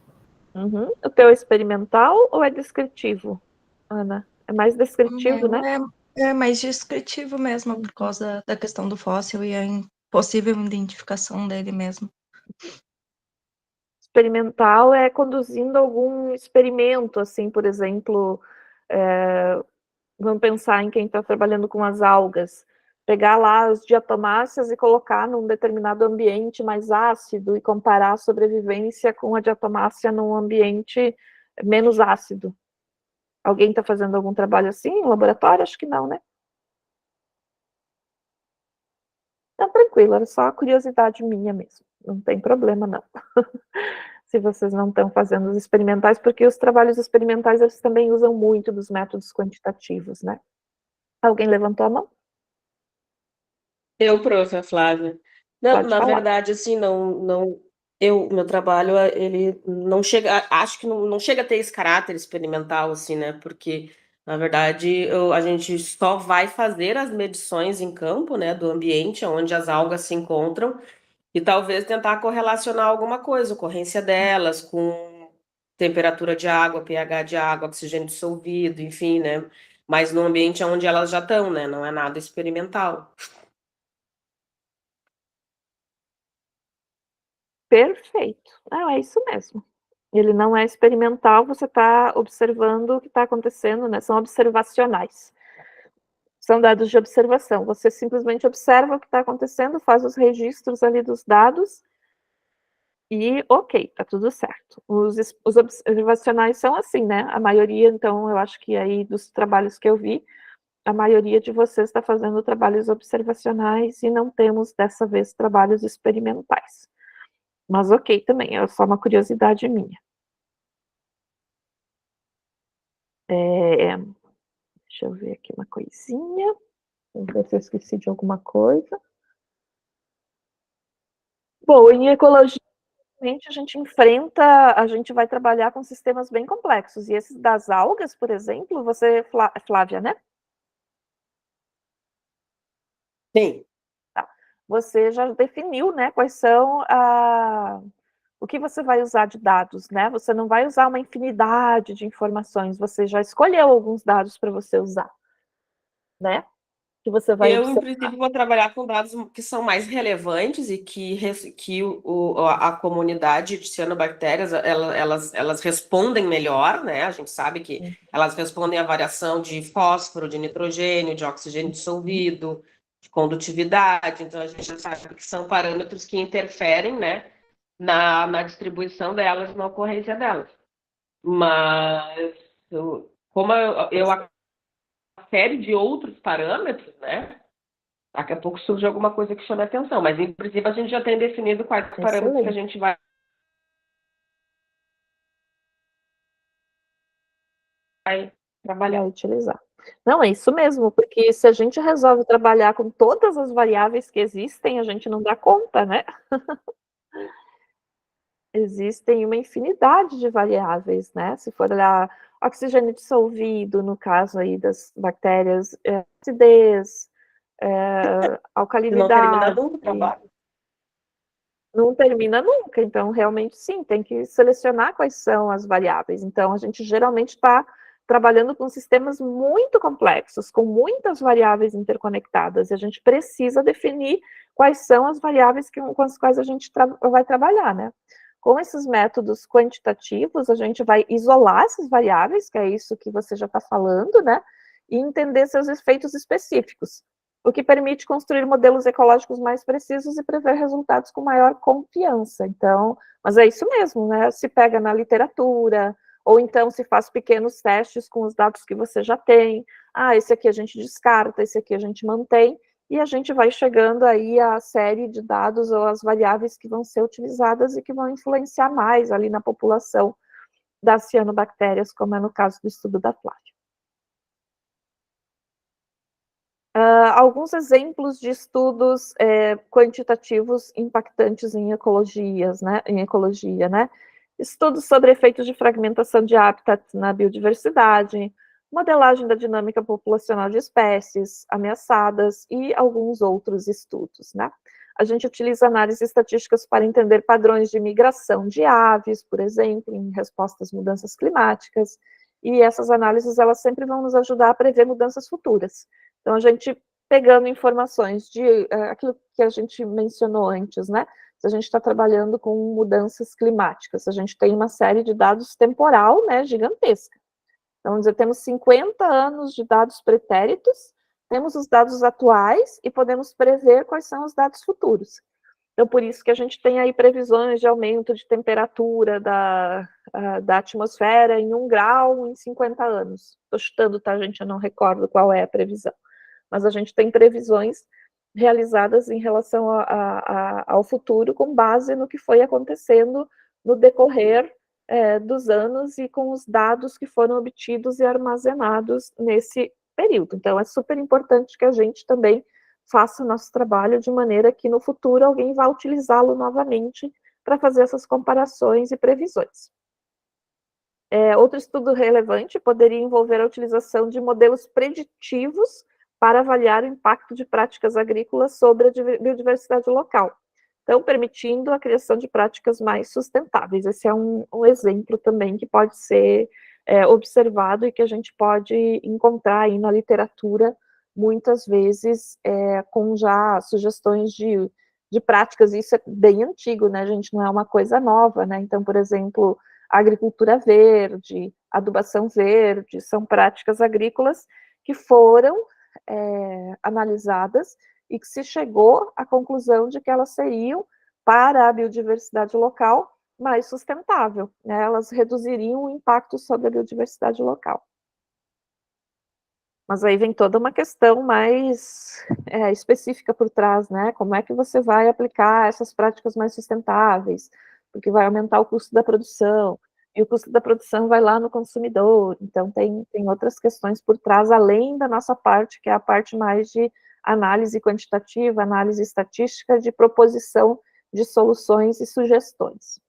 Uhum. O teu é experimental ou é descritivo, Ana? É mais descritivo, né? É mais descritivo mesmo, por causa da questão do fóssil e a possível identificação dele mesmo. Experimental é conduzindo algum experimento, assim, por exemplo, vamos pensar em quem está trabalhando com as algas, pegar lá as diatomáceas e colocar num determinado ambiente mais ácido e comparar a sobrevivência com a diatomácea num ambiente menos ácido. Alguém está fazendo algum trabalho assim no laboratório? Acho que não, né? Então, tranquilo, era só a curiosidade minha mesmo. Não tem problema, não. Se vocês não estão fazendo os experimentais, porque os trabalhos experimentais, eles também usam muito dos métodos quantitativos, né? Alguém levantou a mão? Eu, prof, a Flávia. Não, Pode na falar. verdade, assim, meu trabalho, ele não chega, acho que não chega a ter esse caráter experimental, assim, né? Porque, na verdade, a gente só vai fazer as medições em campo, né, do ambiente onde as algas se encontram e talvez tentar correlacionar alguma coisa, ocorrência delas com temperatura de água, pH de água, oxigênio dissolvido, enfim, né? Mas no ambiente onde elas já estão, né? Não é nada experimental. Perfeito. Não, é isso mesmo. Ele não é experimental, você está observando o que está acontecendo, né? São observacionais. São dados de observação. Você simplesmente observa o que está acontecendo, faz os registros ali dos dados e ok, tá tudo certo. Os observacionais são assim, né? A maioria, então, eu acho que aí dos trabalhos que eu vi, a maioria de vocês está fazendo trabalhos observacionais e não temos, dessa vez, trabalhos experimentais. Mas ok também, é só uma curiosidade minha. Deixa eu ver aqui uma coisinha. Vamos ver se eu esqueci de alguma coisa. Bom, em ecologia, a gente vai trabalhar com sistemas bem complexos. E esses das algas, por exemplo, você, Flávia, né? Sim. Tá. Você já definiu, né, quais são o que você vai usar de dados, né? Você não vai usar uma infinidade de informações, você já escolheu alguns dados para você usar, né? que você vai Eu, em observar? princípio, vou trabalhar com dados que são mais relevantes e que a comunidade de cianobactérias, elas respondem melhor, né? A gente sabe que elas respondem à variação de fósforo, de nitrogênio, de oxigênio dissolvido, de condutividade. Então, a gente já sabe que são parâmetros que interferem, né, na distribuição delas, na ocorrência delas. Mas, como a série de outros parâmetros, né? Daqui a pouco surge alguma coisa que chame a atenção, mas em princípio a gente já tem definido quais parâmetros que a gente vai trabalhar. Vai utilizar. Não, é isso mesmo, porque se a gente resolve trabalhar com todas as variáveis que existem, a gente não dá conta, né? Existem uma infinidade de variáveis, né? Se for olhar oxigênio dissolvido, no caso aí das bactérias, acidez, alcalinidade. Não termina nunca o trabalho. Não termina nunca, então realmente sim, tem que selecionar quais são as variáveis. Então a gente geralmente está trabalhando com sistemas muito complexos, com muitas variáveis interconectadas, e a gente precisa definir quais são as variáveis com as quais a gente vai trabalhar, né? Com esses métodos quantitativos, a gente vai isolar essas variáveis, que é isso que você já está falando, né? E entender seus efeitos específicos, o que permite construir modelos ecológicos mais precisos e prever resultados com maior confiança. Então, mas é isso mesmo, né? Se pega na literatura, ou então se faz pequenos testes com os dados que você já tem. Ah, esse aqui a gente descarta, esse aqui a gente mantém, e a gente vai chegando aí à série de dados ou as variáveis que vão ser utilizadas e que vão influenciar mais ali na população das cianobactérias, como é no caso do estudo da Flávia. Alguns exemplos de estudos quantitativos impactantes em ecologia, né? Estudos sobre efeitos de fragmentação de hábitat na biodiversidade, modelagem da dinâmica populacional de espécies ameaçadas e alguns outros estudos, né? A gente utiliza análises estatísticas para entender padrões de migração de aves, por exemplo, em resposta às mudanças climáticas, e essas análises, elas sempre vão nos ajudar a prever mudanças futuras. Então, a gente pegando informações de aquilo que a gente mencionou antes, né? Se a gente está trabalhando com mudanças climáticas, a gente tem uma série de dados temporal, né, gigantesca. Então, temos 50 anos de dados pretéritos, temos os dados atuais e podemos prever quais são os dados futuros. Então, por isso que a gente tem aí previsões de aumento de temperatura da atmosfera em 1 grau em 50 anos. Estou chutando, tá, gente? Eu não recordo qual é a previsão. Mas a gente tem previsões realizadas em relação ao futuro com base no que foi acontecendo no decorrer dos anos e com os dados que foram obtidos e armazenados nesse período. Então, é super importante que a gente também faça o nosso trabalho de maneira que no futuro alguém vá utilizá-lo novamente para fazer essas comparações e previsões. Outro estudo relevante poderia envolver a utilização de modelos preditivos para avaliar o impacto de práticas agrícolas sobre a biodiversidade local, então permitindo a criação de práticas mais sustentáveis. Esse é um exemplo também que pode ser observado e que a gente pode encontrar aí na literatura, muitas vezes com já sugestões de práticas. Isso é bem antigo, né, gente? Não é uma coisa nova, né? Então, por exemplo, agricultura verde, adubação verde, são práticas agrícolas que foram analisadas e que se chegou à conclusão de que elas seriam, para a biodiversidade local, mais sustentável, né? Elas reduziriam o impacto sobre a biodiversidade local. Mas aí vem toda uma questão mais específica por trás, né? Como é que você vai aplicar essas práticas mais sustentáveis? Porque vai aumentar o custo da produção, e o custo da produção vai lá no consumidor. Então, tem outras questões por trás, além da nossa parte, que é a parte mais de análise quantitativa, análise estatística, de proposição de soluções e sugestões.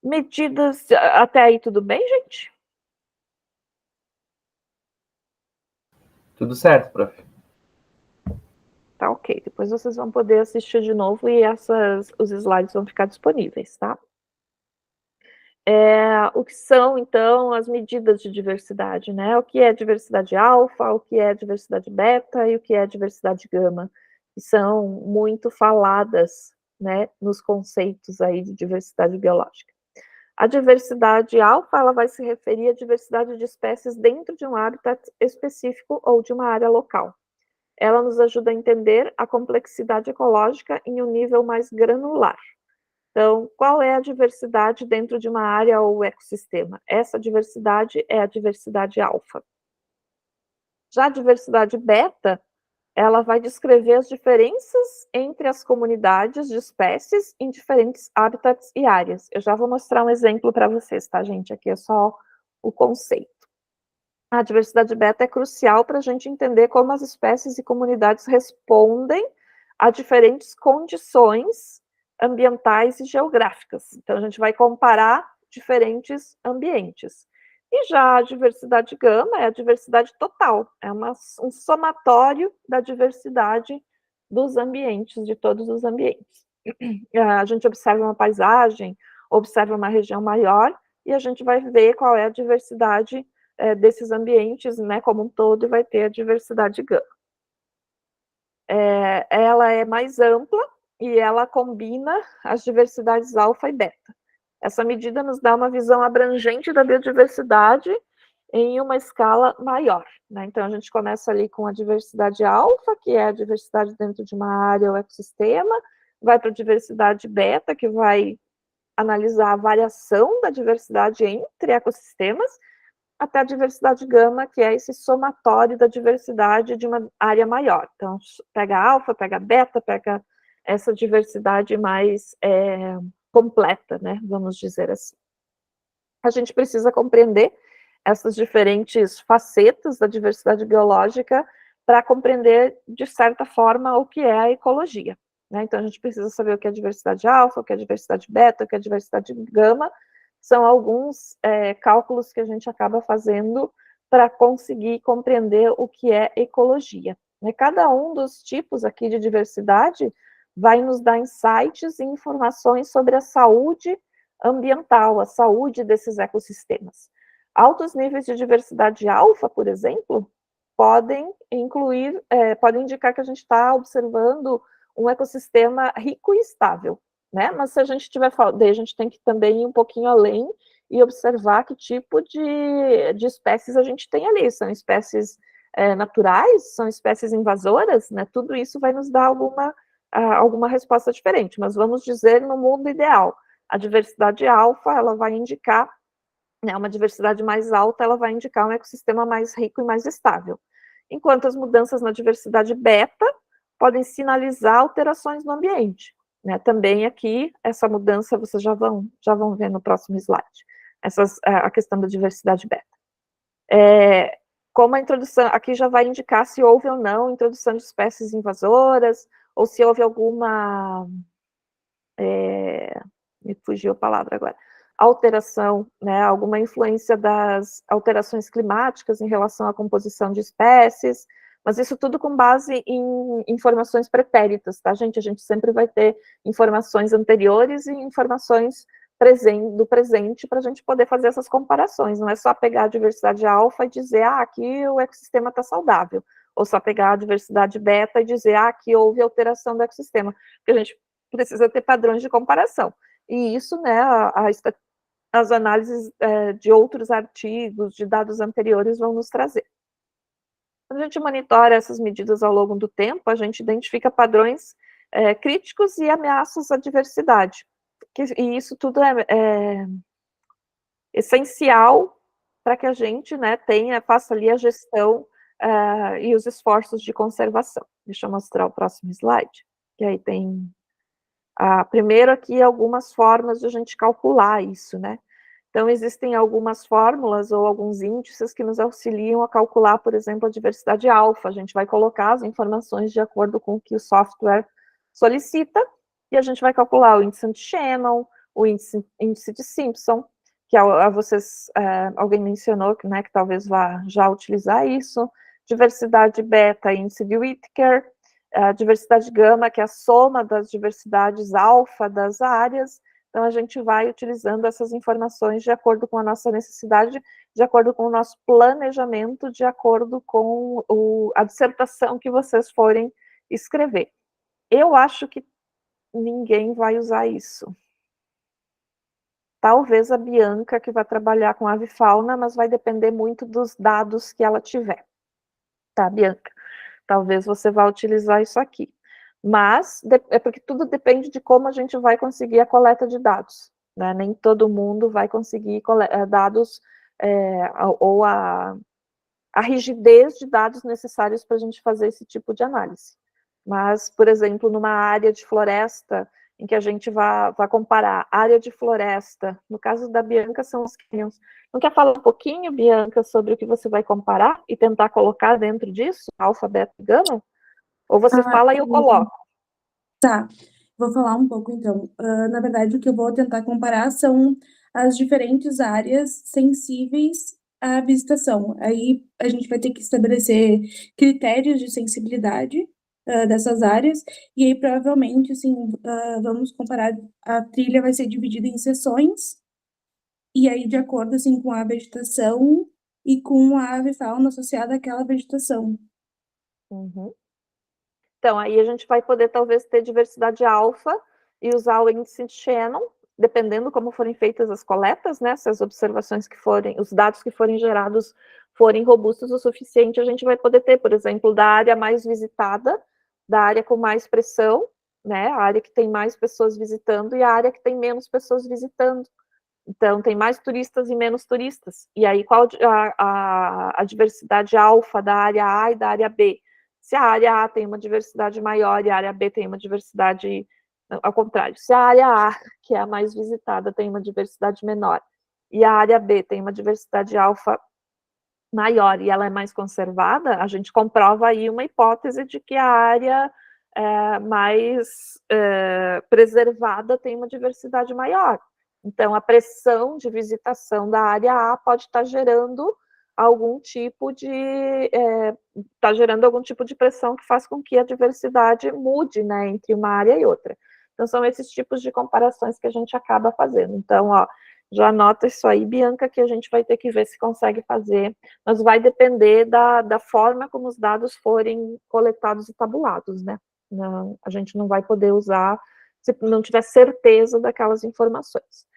Medidas, até aí tudo bem, gente? Tudo certo, prof. Tá ok. Depois vocês vão poder assistir de novo e os slides vão ficar disponíveis, tá? O que são, então, as medidas de diversidade, né? O que é diversidade alfa, o que é diversidade beta e o que é diversidade gama, que são muito faladas, né, nos conceitos aí de diversidade biológica. A diversidade alfa, ela vai se referir à diversidade de espécies dentro de um hábitat específico ou de uma área local. Ela nos ajuda a entender a complexidade ecológica em um nível mais granular. Então, qual é a diversidade dentro de uma área ou ecossistema? Essa diversidade é a diversidade alfa. Já a diversidade beta, ela vai descrever as diferenças entre as comunidades de espécies em diferentes hábitats e áreas. Eu já vou mostrar um exemplo para vocês, tá, gente? Aqui é só o conceito. A diversidade beta é crucial para a gente entender como as espécies e comunidades respondem a diferentes condições ambientais e geográficas. Então, a gente vai comparar diferentes ambientes. E já a diversidade gama é a diversidade total, é um somatório da diversidade dos ambientes, de todos os ambientes. A gente observa uma paisagem, observa uma região maior, e a gente vai ver qual é a diversidade desses ambientes, né, como um todo, e vai ter a diversidade gama. Ela é mais ampla e ela combina as diversidades alfa e beta. Essa medida nos dá uma visão abrangente da biodiversidade em uma escala maior, né? Então, a gente começa ali com a diversidade alfa, que é a diversidade dentro de uma área ou ecossistema, vai para a diversidade beta, que vai analisar a variação da diversidade entre ecossistemas, até a diversidade gama, que é esse somatório da diversidade de uma área maior. Então, pega alfa, pega beta, pega essa diversidade mais completa, né? Vamos dizer assim. A gente precisa compreender essas diferentes facetas da diversidade biológica para compreender, de certa forma, o que é a ecologia, né? Então, a gente precisa saber o que é diversidade alfa, o que é diversidade beta, o que é diversidade gama. São alguns cálculos que a gente acaba fazendo para conseguir compreender o que é ecologia. E cada um dos tipos aqui de diversidade vai nos dar insights e informações sobre a saúde ambiental, a saúde desses ecossistemas. Altos níveis de diversidade alfa, por exemplo, podem indicar que a gente está observando um ecossistema rico e estável, né? Mas se a gente tiver, daí a gente tem que também ir um pouquinho além e observar que tipo de espécies a gente tem ali. São espécies naturais, são espécies invasoras, né? Tudo isso vai nos dar alguma resposta diferente, mas vamos dizer no mundo ideal. A diversidade alfa, ela vai indicar, né, uma diversidade mais alta, ela vai indicar um ecossistema mais rico e mais estável. Enquanto as mudanças na diversidade beta podem sinalizar alterações no ambiente, né? Também aqui, essa mudança, vocês já vão ver no próximo slide, a questão da diversidade beta. Como a introdução, aqui já vai indicar se houve ou não introdução de espécies invasoras, ou se houve alguma, me fugiu a palavra agora, alteração, né, alguma influência das alterações climáticas em relação à composição de espécies, mas isso tudo com base em informações pretéritas, tá, gente? A gente sempre vai ter informações anteriores e informações do presente para a gente poder fazer essas comparações, não é só pegar a diversidade alfa e dizer, aqui o ecossistema está saudável, ou só pegar a diversidade beta e dizer, aqui houve alteração do ecossistema, porque a gente precisa ter padrões de comparação. E isso, né, as análises de outros artigos, de dados anteriores, vão nos trazer. Quando a gente monitora essas medidas ao longo do tempo, a gente identifica padrões críticos e ameaças à diversidade. E isso tudo é essencial para que a gente, né, faça ali a gestão e os esforços de conservação. Deixa eu mostrar o próximo slide, que aí tem... primeiro aqui, algumas formas de a gente calcular isso, né? Então, existem algumas fórmulas ou alguns índices que nos auxiliam a calcular, por exemplo, a diversidade alfa. A gente vai colocar as informações de acordo com o que o software solicita, e a gente vai calcular o índice anti-Shannon, o índice de Simpson, que alguém mencionou, né, que talvez vá já utilizar isso, diversidade beta, índice de Whittaker, a diversidade gama, que é a soma das diversidades alfa das áreas. Então, a gente vai utilizando essas informações de acordo com a nossa necessidade, de acordo com o nosso planejamento, de acordo com a dissertação que vocês forem escrever. Eu acho que ninguém vai usar isso. Talvez a Bianca, que vai trabalhar com avifauna, mas vai depender muito dos dados que ela tiver. Tá, Bianca? Talvez você vá utilizar isso aqui. Mas é porque tudo depende de como a gente vai conseguir a coleta de dados. Né? Nem todo mundo vai conseguir dados ou a rigidez de dados necessários para a gente fazer esse tipo de análise. Mas, por exemplo, numa área de floresta, em que a gente vai comparar área de floresta, no caso da Bianca são os cânions. Não quer falar um pouquinho, Bianca, sobre o que você vai comparar e tentar colocar dentro disso, alfa, beta e gama? Ou você fala e eu coloco? Tá, vou falar um pouco então. Na verdade, o que eu vou tentar comparar são as diferentes áreas sensíveis à visitação. Aí a gente vai ter que estabelecer critérios de sensibilidade dessas áreas, e aí provavelmente, assim, vamos comparar, a trilha vai ser dividida em seções, e aí de acordo, assim, com a vegetação e com a avifauna associada àquela vegetação. Uhum. Então, aí a gente vai poder talvez ter diversidade alfa e usar o índice de Shannon, dependendo como forem feitas as coletas, né? Se as observações que forem, os dados que forem gerados forem robustos o suficiente, a gente vai poder ter, por exemplo, da área mais visitada, da área com mais pressão, né? A área que tem mais pessoas visitando e a área que tem menos pessoas visitando. Então, tem mais turistas e menos turistas. E aí, qual a diversidade alfa da área A e da área B? Se a área A tem uma diversidade maior e a área B tem uma diversidade, ao contrário, se a área A, que é a mais visitada, tem uma diversidade menor, e a área B tem uma diversidade alfa maior e ela é mais conservada, a gente comprova aí uma hipótese de que a área mais preservada tem uma diversidade maior. Então, a pressão de visitação da área A pode estar gerando algum tipo de pressão que faz com que a diversidade mude, né, entre uma área e outra. Então, são esses tipos de comparações que a gente acaba fazendo. Então, ó, já anota isso aí, Bianca, que a gente vai ter que ver se consegue fazer, mas vai depender da forma como os dados forem coletados e tabulados, né? Não, a gente não vai poder usar se não tiver certeza daquelas informações.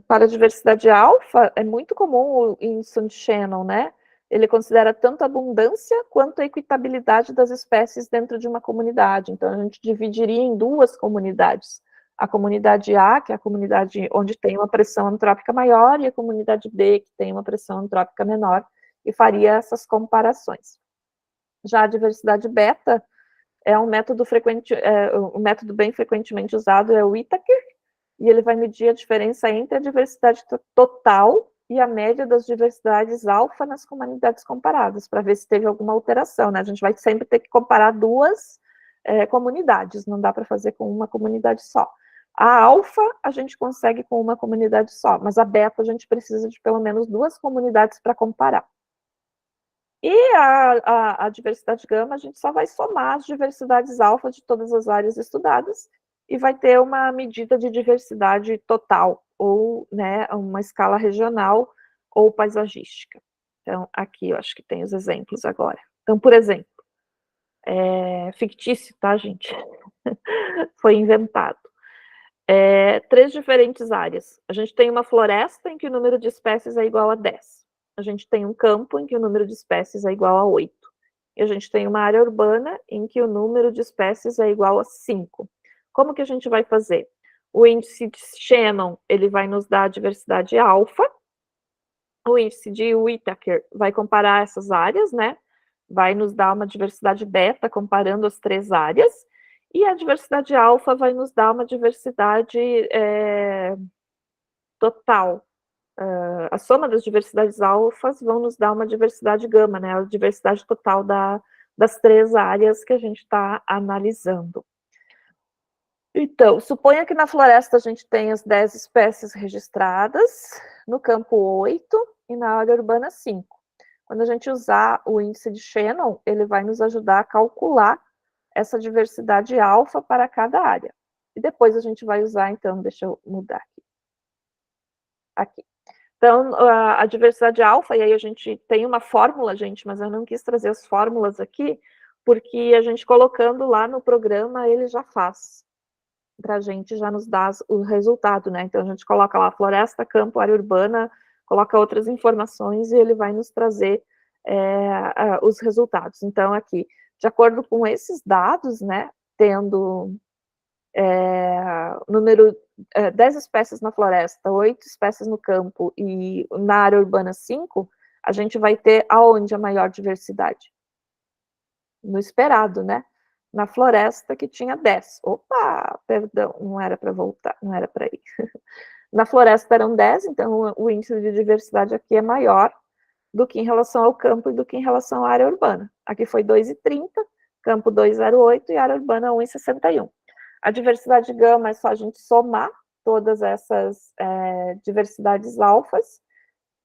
Para a diversidade alfa, é muito comum o índice de Shannon, né? Ele considera tanto a abundância quanto a equitabilidade das espécies dentro de uma comunidade. Então, a gente dividiria em duas comunidades. A comunidade A, que é a comunidade onde tem uma pressão antrópica maior, e a comunidade B, que tem uma pressão antrópica menor, e faria essas comparações. Já a diversidade beta é um método um método bem frequentemente usado, é o Whittaker, e ele vai medir a diferença entre a diversidade total e a média das diversidades alfa nas comunidades comparadas, para ver se teve alguma alteração, né? A gente vai sempre ter que comparar duas comunidades, não dá para fazer com uma comunidade só. A alfa a gente consegue com uma comunidade só, mas a beta a gente precisa de pelo menos duas comunidades para comparar. E a diversidade gama, a gente só vai somar as diversidades alfa de todas as áreas estudadas e vai ter uma medida de diversidade total, ou né, uma escala regional ou paisagística. Então, aqui eu acho que tem os exemplos agora. Então, por exemplo, fictício, tá, gente? Foi inventado. 3 diferentes áreas. A gente tem uma floresta em que o número de espécies é igual a 10. A gente tem um campo em que o número de espécies é igual a 8. E a gente tem uma área urbana em que o número de espécies é igual a 5. Como que a gente vai fazer? O índice de Shannon, ele vai nos dar a diversidade alfa. O índice de Whittaker vai comparar essas áreas, né? Vai nos dar uma diversidade beta comparando as 3 áreas. E a diversidade alfa vai nos dar uma diversidade total. A soma das diversidades alfas vão nos dar uma diversidade gama, né? A diversidade total das 3 áreas que a gente está analisando. Então, suponha que na floresta a gente tem as 10 espécies registradas, no campo 8 e na área urbana 5. Quando a gente usar o índice de Shannon, ele vai nos ajudar a calcular essa diversidade alfa para cada área. E depois a gente vai usar, então, deixa eu mudar aqui. Então, a diversidade alfa, e aí a gente tem uma fórmula, gente, mas eu não quis trazer as fórmulas aqui, porque a gente colocando lá no programa, ele já faz, para a gente já nos dá o resultado, né? Então, a gente coloca lá floresta, campo, área urbana, coloca outras informações e ele vai nos trazer os resultados. Então, aqui, de acordo com esses dados, né, tendo número 10 espécies na floresta, 8 espécies no campo e na área urbana 5, a gente vai ter aonde a maior diversidade? No esperado, né? Na floresta que tinha 10. Opa, perdão, não era para voltar, não era para ir. Na floresta eram 10, então o índice de diversidade aqui é maior do que em relação ao campo e do que em relação à área urbana. Aqui foi 2,30, campo 2,08 e área urbana 1,61. A diversidade gama é só a gente somar todas essas diversidades alfas,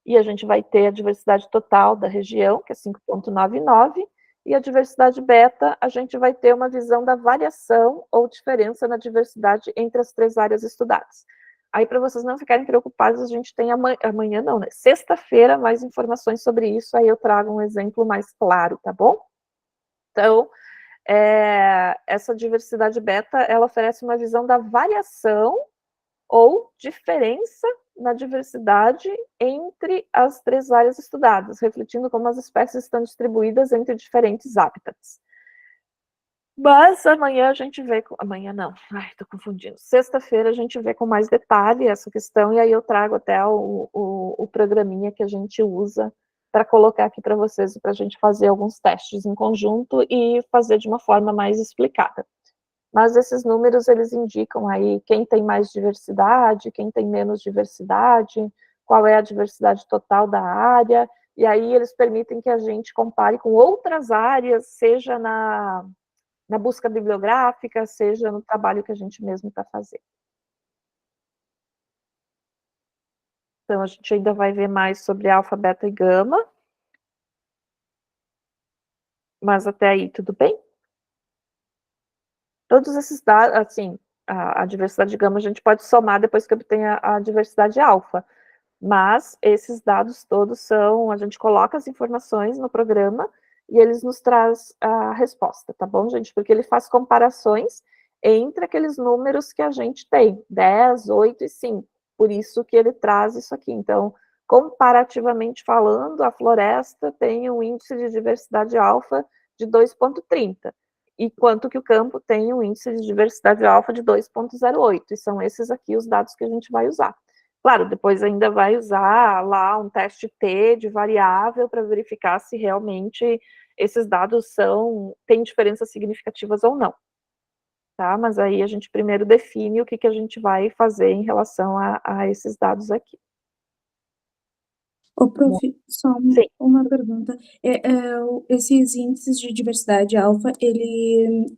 e a gente vai ter a diversidade total da região, que é 5,99, e a diversidade beta, a gente vai ter uma visão da variação ou diferença na diversidade entre as 3 áreas estudadas. Aí, para vocês não ficarem preocupados, a gente tem amanhã não, né? Sexta-feira, mais informações sobre isso, aí eu trago um exemplo mais claro, tá bom? Então, essa diversidade beta, ela oferece uma visão da variação ou diferença na diversidade entre as 3 áreas estudadas, refletindo como as espécies estão distribuídas entre diferentes hábitats. Mas amanhã a gente vê... Amanhã não, tô confundindo. Sexta-feira a gente vê com mais detalhe essa questão, e aí eu trago até o programinha que a gente usa para colocar aqui para vocês, para a gente fazer alguns testes em conjunto e fazer de uma forma mais explicada. Mas esses números, eles indicam aí quem tem mais diversidade, quem tem menos diversidade, qual é a diversidade total da área, e aí eles permitem que a gente compare com outras áreas, seja na busca bibliográfica, seja no trabalho que a gente mesmo está fazendo. Então, a gente ainda vai ver mais sobre alfa, beta e gama. Mas até aí, tudo bem? Todos esses dados, assim, a diversidade de gama a gente pode somar depois que obtenha a diversidade alfa. Mas esses dados todos são, a gente coloca as informações no programa e eles nos traz a resposta, tá bom, gente? Porque ele faz comparações entre aqueles números que a gente tem, 10, 8 e 5. Por isso que ele traz isso aqui. Então, comparativamente falando, a floresta tem um índice de diversidade alfa de 2,30, enquanto que o campo tem um índice de diversidade alfa de 2,08. E são esses aqui os dados que a gente vai usar. Claro, depois ainda vai usar lá um teste T de variável para verificar se realmente esses dados têm diferenças significativas ou não. Tá? Mas aí a gente primeiro define o que a gente vai fazer em relação a esses dados aqui. Ô, prof, só uma pergunta. Esses índices de diversidade alfa, ele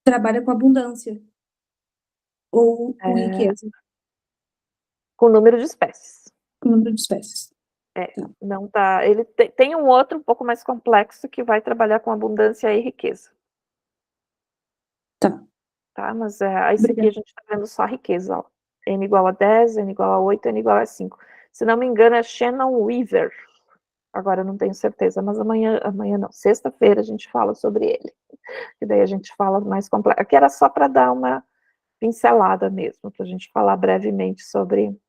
trabalha com abundância ou com riqueza? Com número de espécies. Com número de espécies. Tá. Não tá. Ele tem um outro um pouco mais complexo que vai trabalhar com abundância e riqueza. Tá, mas esse aqui a gente está vendo só a riqueza, ó. N igual a 10, N igual a 8, N igual a 5. Se não me engano, é Shannon Weaver. Agora eu não tenho certeza, mas amanhã não. Sexta-feira a gente fala sobre ele. E daí a gente fala mais complexo. Aqui era só para dar uma pincelada mesmo, para a gente falar brevemente sobre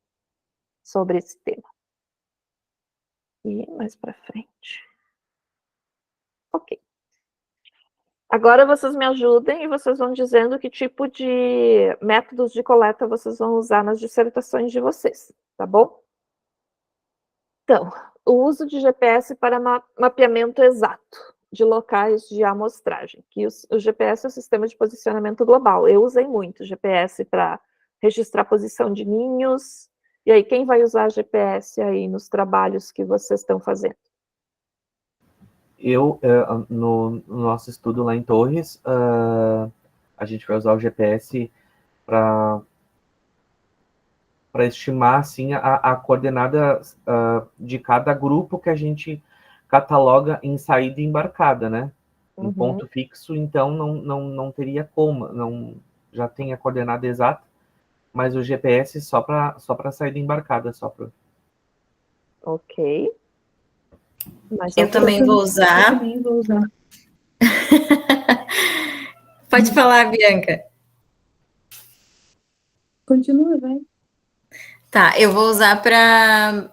esse tema. E mais para frente. Ok. Agora vocês me ajudem e vocês vão dizendo que tipo de métodos de coleta vocês vão usar nas dissertações de vocês, tá bom? Então, o uso de GPS para mapeamento exato de locais de amostragem, que o GPS é o sistema de posicionamento global. Eu usei muito GPS para registrar posição de ninhos. E aí, quem vai usar GPS aí nos trabalhos que vocês estão fazendo? No nosso estudo lá em Torres, a gente vai usar o GPS para estimar assim, a coordenada de cada grupo que a gente cataloga em saída e embarcada, né? Em Uhum. ponto fixo, então não teria como, já tem a coordenada exata, mas o GPS só para saída e embarcada, só para... Ok. Mas Eu ok. também vou usar. também vou usar. Pode falar, Bianca. Continua, vai. Tá, eu vou usar para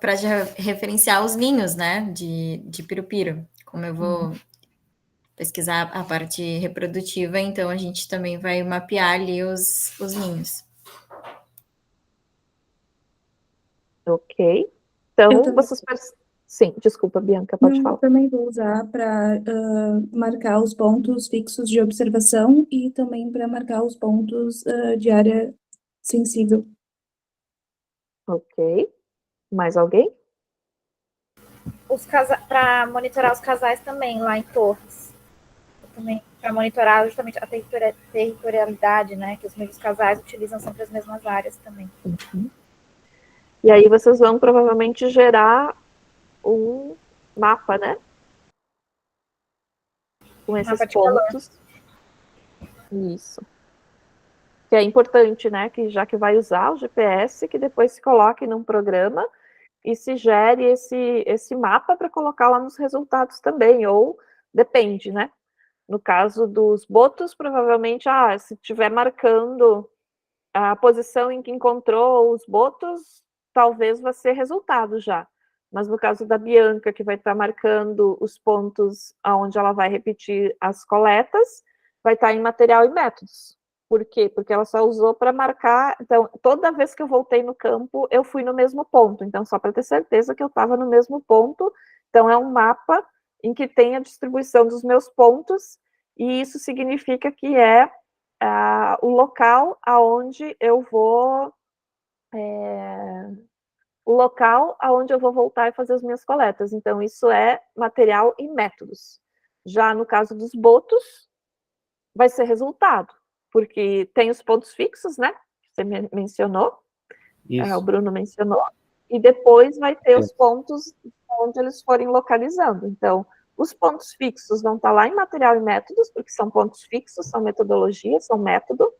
referenciar os ninhos, né, de piro-piro. Como eu vou pesquisar a parte reprodutiva, então a gente também vai mapear ali os ninhos. Ok. Eu Então, também. Sim, desculpa, Bianca, pode Não, falar. também vou usar para marcar os pontos fixos de observação e também para marcar os pontos de área sensível. Ok. Mais alguém? Para monitorar os casais também, lá em Torres. Também para monitorar justamente a territorialidade, né? Que os mesmos casais utilizam sempre as mesmas áreas também. Uhum. E aí vocês vão provavelmente gerar um mapa, né? Com esses Mapa de calor. pontos. Isso. Que é importante, né? Que já que vai usar o GPS, que depois se coloque num programa e se gere esse mapa para colocar lá nos resultados também, ou depende, né? No caso dos botos, provavelmente, se estiver marcando a posição em que encontrou os botos, talvez vai ser resultado já. Mas no caso da Bianca, que vai estar marcando os pontos onde ela vai repetir as coletas, vai estar em material e métodos. Por quê? Porque ela só usou para marcar. Então, toda vez que eu voltei no campo, eu fui no mesmo ponto. Então, só para ter certeza que eu estava no mesmo ponto. Então, é um mapa em que tem a distribuição dos meus pontos, e isso significa que é o local aonde eu vou voltar e fazer as minhas coletas. Então, isso é material e métodos. Já no caso dos botos, vai ser resultado, porque tem os pontos fixos, né? Você mencionou, o Bruno mencionou, e depois vai ter os pontos onde eles forem localizando. Então, os pontos fixos vão estar lá em material e métodos, porque são pontos fixos, são metodologia, são método,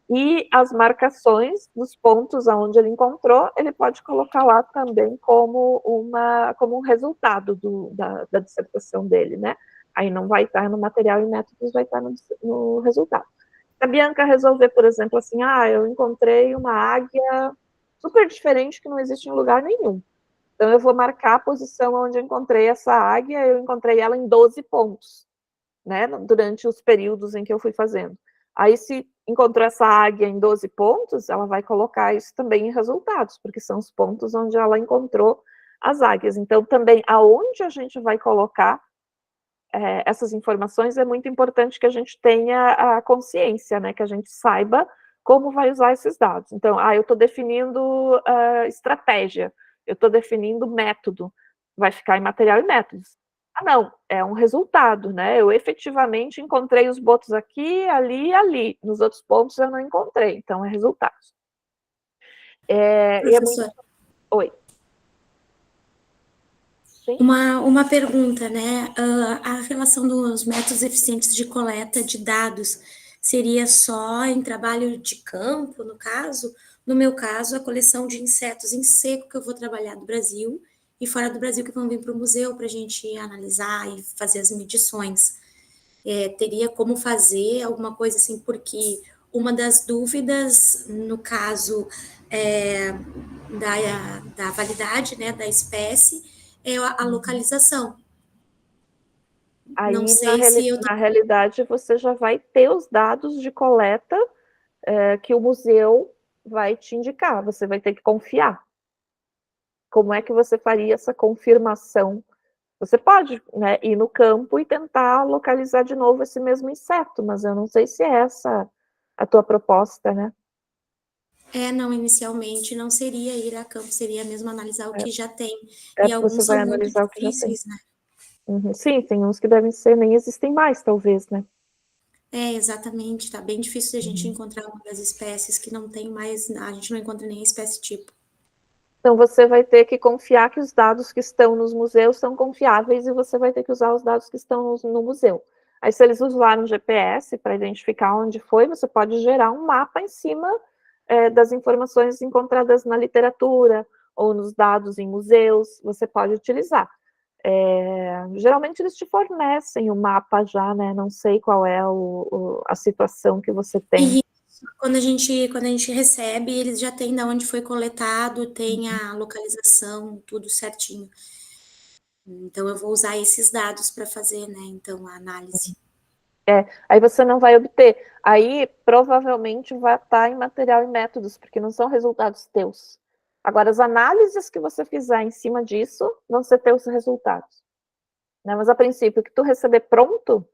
e as marcações dos pontos aonde ele encontrou, ele pode colocar lá também como um resultado da dissertação dele, né? Aí não vai estar no material e métodos, vai estar no resultado. Se a Bianca resolver, por exemplo, assim, eu encontrei uma águia super diferente que não existe em lugar nenhum. Então, eu vou marcar a posição onde eu encontrei essa águia, eu encontrei ela em 12 pontos, né, durante os períodos em que eu fui fazendo. Aí, se encontrou essa águia em 12 pontos, ela vai colocar isso também em resultados, porque são os pontos onde ela encontrou as águias. Então, também, aonde a gente vai colocar essas informações, é muito importante que a gente tenha a consciência, né, que a gente saiba como vai usar esses dados. Então, eu estou definindo estratégia, eu estou definindo método, vai ficar em material e métodos. Não, é um resultado, né? Eu efetivamente encontrei os botos aqui, ali e ali. Nos outros pontos eu não encontrei, então é resultado. E é muito... Oi. Sim? Uma pergunta, né? A relação dos métodos eficientes de coleta de dados seria só em trabalho de campo, no caso? No meu caso, a coleção de insetos em seco que eu vou trabalhar do Brasil e fora do Brasil que vão vir para o museu para a gente analisar e fazer as medições. Teria como fazer alguma coisa assim, porque uma das dúvidas, no caso da validade, né, da espécie, é a localização. Aí, não sei se eu... na realidade, você já vai ter os dados de coleta que o museu vai te indicar. Você vai ter que confiar. Como é que você faria essa confirmação? Você pode, né, ir no campo e tentar localizar de novo esse mesmo inseto, mas eu não sei se é essa a tua proposta, né? Não, inicialmente não seria ir a campo, seria mesmo analisar o que já tem. E E alguns você vai são muito analisar o que já tem. difíceis, né? Uhum. Sim, tem uns que devem ser, nem existem mais, talvez, né? Exatamente, tá bem difícil a gente encontrar uma das espécies que não tem mais, a gente não encontra nem a espécie tipo. Então, você vai ter que confiar que os dados que estão nos museus são confiáveis e você vai ter que usar os dados que estão no museu. Aí, se eles usaram GPS para identificar onde foi, você pode gerar um mapa em cima das informações encontradas na literatura ou nos dados em museus, você pode utilizar. Geralmente, eles te fornecem o mapa já, né? Não sei qual é a situação que você tem. E quando a gente recebe, eles já têm de onde foi coletado, tem a localização, tudo certinho. Então, eu vou usar esses dados para fazer, né, então, a análise. Aí você não vai obter. Aí, provavelmente, vai estar em material e métodos, porque não são resultados teus. Agora, as análises que você fizer em cima disso vão ser teus resultados. Né? Mas, a princípio, o que tu receber pronto,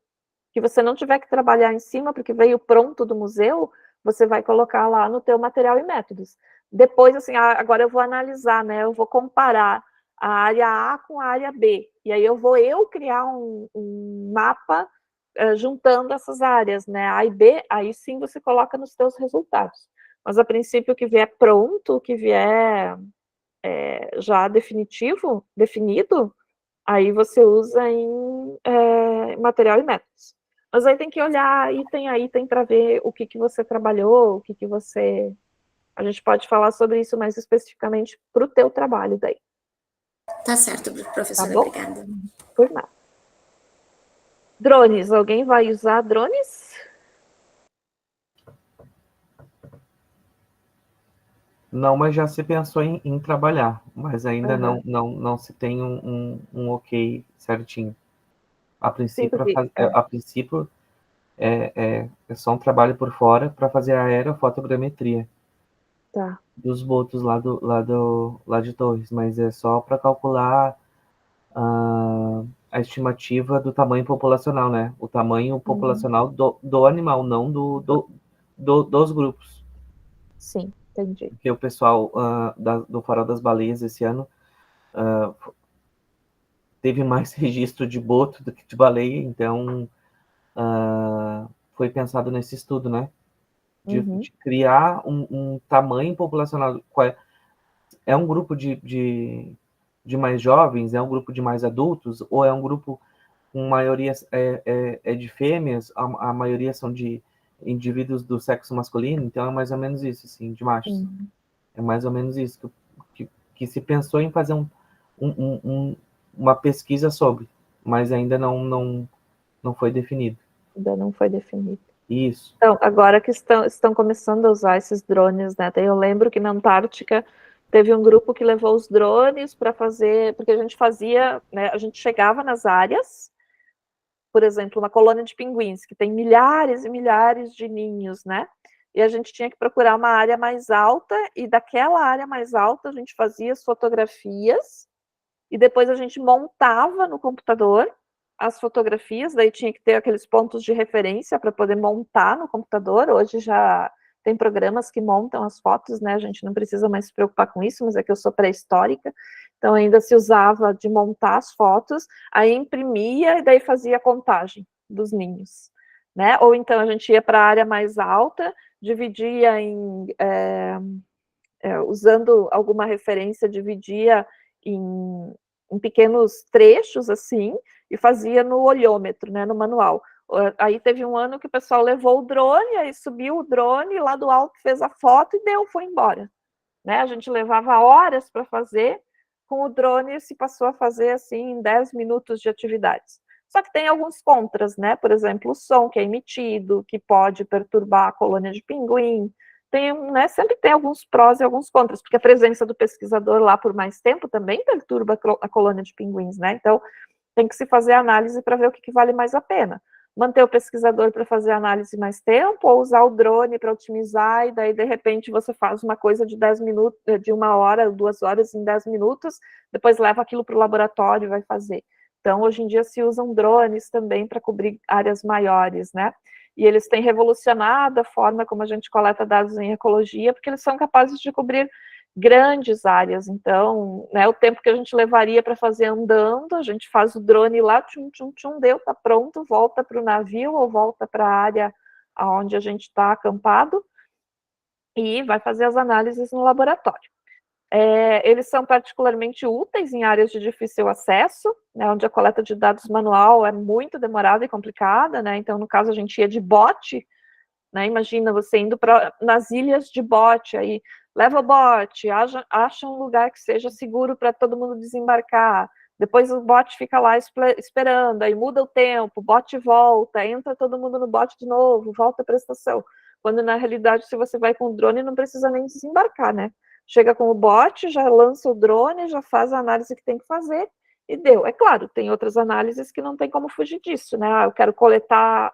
que você não tiver que trabalhar em cima, porque veio pronto do museu, você vai colocar lá no teu material e métodos. Depois, assim, agora eu vou analisar, né? Eu vou comparar a área A com a área B. E aí eu vou criar um mapa juntando essas áreas, né? A e B, aí sim você coloca nos teus resultados. Mas, a princípio, o que vier pronto, o que vier já definido, aí você usa em material e métodos. Mas aí tem que olhar item a item para ver o que você trabalhou, o que você... A gente pode falar sobre isso mais especificamente para o teu trabalho daí. Tá certo, professora, Tá bom? obrigada. Por nada. Drones, alguém vai usar drones? Não, mas já se pensou em trabalhar, mas ainda Uhum. não se tem um ok certinho. A Sim, princípio, porque... é só um trabalho por fora para fazer a aerofotogrametria Tá. dos botos lá de Torres, mas é só para calcular a estimativa do tamanho populacional, né? O tamanho populacional do animal, não dos grupos. Sim, entendi. Porque o pessoal do Farol das Baleias esse ano teve mais registro de boto do que de baleia, então foi pensado nesse estudo, né? De criar um tamanho populacional. É um grupo de mais jovens, é um grupo de mais adultos, ou é um grupo com maioria de fêmeas, a maioria são de indivíduos do sexo masculino, então é mais ou menos isso, assim, de machos. É mais ou menos isso que se pensou em fazer uma pesquisa sobre, mas ainda não foi definido. Ainda não foi definido. Isso. Então, agora que estão começando a usar esses drones, né? Eu lembro que na Antártica teve um grupo que levou os drones para fazer, porque a gente fazia, né? A gente chegava nas áreas, por exemplo, uma colônia de pinguins, que tem milhares e milhares de ninhos, né? E a gente tinha que procurar uma área mais alta, e daquela área mais alta a gente fazia as fotografias, e depois a gente montava no computador as fotografias, daí tinha que ter aqueles pontos de referência para poder montar no computador. Hoje já tem programas que montam as fotos, né? A gente não precisa mais se preocupar com isso, mas é que eu sou pré-histórica, então ainda se usava de montar as fotos, aí imprimia e daí fazia a contagem dos ninhos, né? Ou então a gente ia para a área mais alta, dividia usando alguma referência, dividia em pequenos trechos, assim, e fazia no olhômetro, né, no manual. Aí teve um ano que o pessoal levou o drone, aí subiu o drone, lá do alto fez a foto e foi embora. Né? A gente levava horas para fazer, com o drone se passou a fazer, assim, em 10 minutos de atividades. Só que tem alguns contras, né? Por exemplo, o som que é emitido, que pode perturbar a colônia de pinguim. Né, sempre tem alguns prós e alguns contras, porque a presença do pesquisador lá por mais tempo também perturba a colônia de pinguins, né? Então, tem que se fazer análise para ver o que vale mais a pena. Manter o pesquisador para fazer análise mais tempo, ou usar o drone para otimizar, e daí, de repente, você faz uma coisa de 10 minutos, de 1 hora, 2 horas em 10 minutos, depois leva aquilo para o laboratório e vai fazer. Então, hoje em dia, se usam drones também para cobrir áreas maiores, né? E eles têm revolucionado a forma como a gente coleta dados em ecologia, porque eles são capazes de cobrir grandes áreas. Então, né, o tempo que a gente levaria para fazer andando, a gente faz o drone lá, tchum, tchum, tchum, deu, tá pronto, volta para o navio ou volta para a área onde a gente está acampado e vai fazer as análises no laboratório. Eles são particularmente úteis em áreas de difícil acesso, né, onde a coleta de dados manual é muito demorada e complicada, né, então, no caso, a gente ia de bote, né, imagina você indo nas ilhas de bote, aí leva o bote, acha um lugar que seja seguro para todo mundo desembarcar, depois o bote fica lá esperando, aí muda o tempo, o bote volta, entra todo mundo no bote de novo, volta para a estação, quando na realidade, se você vai com o drone, não precisa nem desembarcar, né? Chega com o bot, já lança o drone, já faz a análise que tem que fazer e deu. É claro, tem outras análises que não tem como fugir disso, né? Eu quero coletar,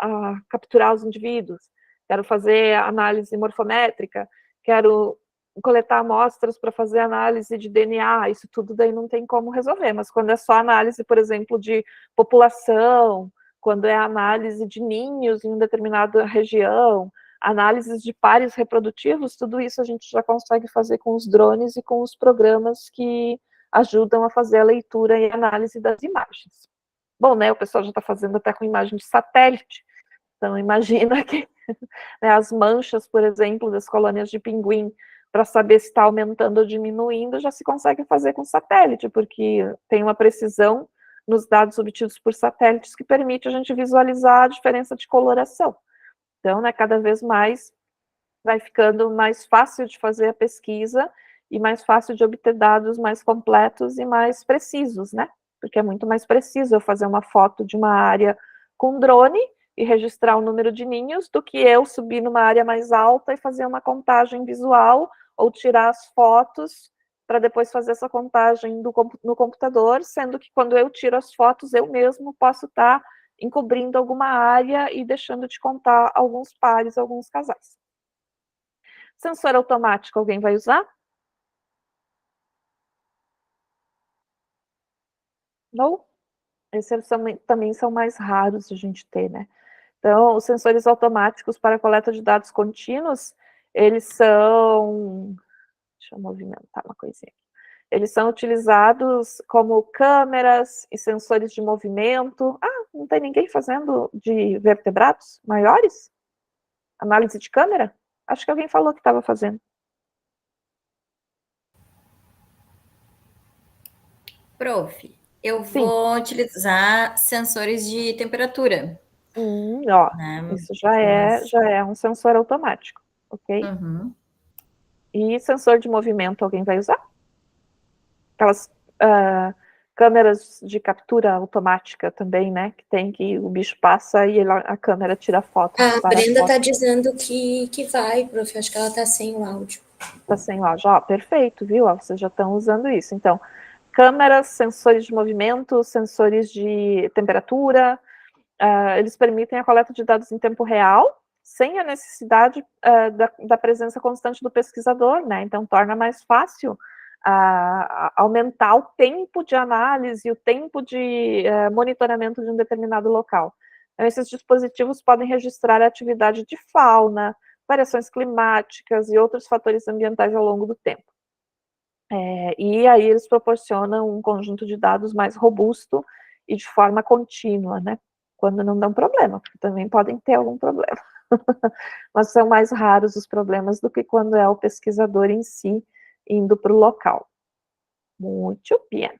capturar os indivíduos, quero fazer análise morfométrica, quero coletar amostras para fazer análise de DNA, isso tudo daí não tem como resolver, mas quando é só análise, por exemplo, de população, quando é análise de ninhos em uma determinada região, análises de pares reprodutivos, tudo isso a gente já consegue fazer com os drones e com os programas que ajudam a fazer a leitura e análise das imagens. Bom, né, o pessoal já está fazendo até com imagem de satélite, então imagina que né, as manchas, por exemplo, das colônias de pinguim, para saber se está aumentando ou diminuindo, já se consegue fazer com satélite, porque tem uma precisão nos dados obtidos por satélites que permite a gente visualizar a diferença de coloração. Então, né, cada vez mais vai ficando mais fácil de fazer a pesquisa e mais fácil de obter dados mais completos e mais precisos, né? Porque é muito mais preciso eu fazer uma foto de uma área com drone e registrar o número de ninhos do que eu subir numa área mais alta e fazer uma contagem visual ou tirar as fotos para depois fazer essa contagem no computador, sendo que quando eu tiro as fotos, eu mesmo posso estar encobrindo alguma área e deixando de contar alguns pares, alguns casais. Sensor automático, alguém vai usar? Não? Esses também são mais raros de a gente ter, né? Então, os sensores automáticos para coleta de dados contínuos, eles são... Deixa eu movimentar uma coisinha. Eles são utilizados como câmeras e sensores de movimento. Ah, não tem ninguém fazendo de vertebrados maiores? Análise de câmera? Acho que alguém falou que estava fazendo. Prof, eu vou utilizar sensores de temperatura. Ó, né? isso já é um sensor automático, ok? Uhum. E sensor de movimento, alguém vai usar? Aquelas câmeras de captura automática também, né? Que tem que o bicho passa e a câmera tira foto. A Brenda está dizendo que vai, prof. Acho que ela está sem o áudio. Está sem o áudio. Ó, perfeito, viu? Ó, vocês já estão usando isso. Então, câmeras, sensores de movimento, sensores de temperatura, eles permitem a coleta de dados em tempo real, sem a necessidade da presença constante do pesquisador, né? Então, torna mais fácil aumentar o tempo de análise, o tempo de monitoramento de um determinado local. Então, esses dispositivos podem registrar a atividade de fauna, variações climáticas e outros fatores ambientais ao longo do tempo. E aí eles proporcionam um conjunto de dados mais robusto e de forma contínua, né? Quando não dão problema, porque também podem ter algum problema. Mas são mais raros os problemas do que quando é o pesquisador em si indo para o local. Muito bem.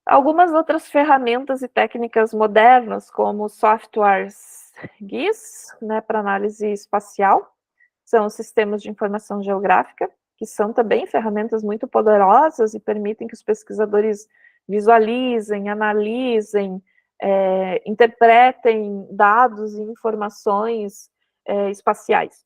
Algumas outras ferramentas e técnicas modernas, como softwares GIS, né, para análise espacial, são os sistemas de informação geográfica, que são também ferramentas muito poderosas e permitem que os pesquisadores visualizem, analisem, interpretem dados e informações espaciais.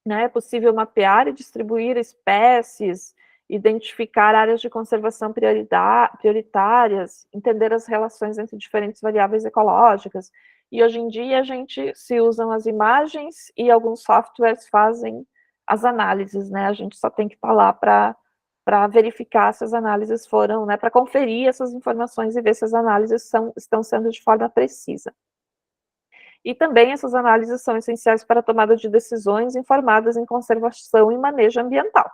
Né? É possível mapear e distribuir espécies, identificar áreas de conservação prioritárias, entender as relações entre diferentes variáveis ecológicas. E hoje em dia a gente se usam as imagens e alguns softwares fazem as análises, né? A gente só tem que estar lá para verificar se as análises foram, né? Para conferir essas informações e ver se as análises estão sendo de forma precisa. E também essas análises são essenciais para a tomada de decisões informadas em conservação e manejo ambiental,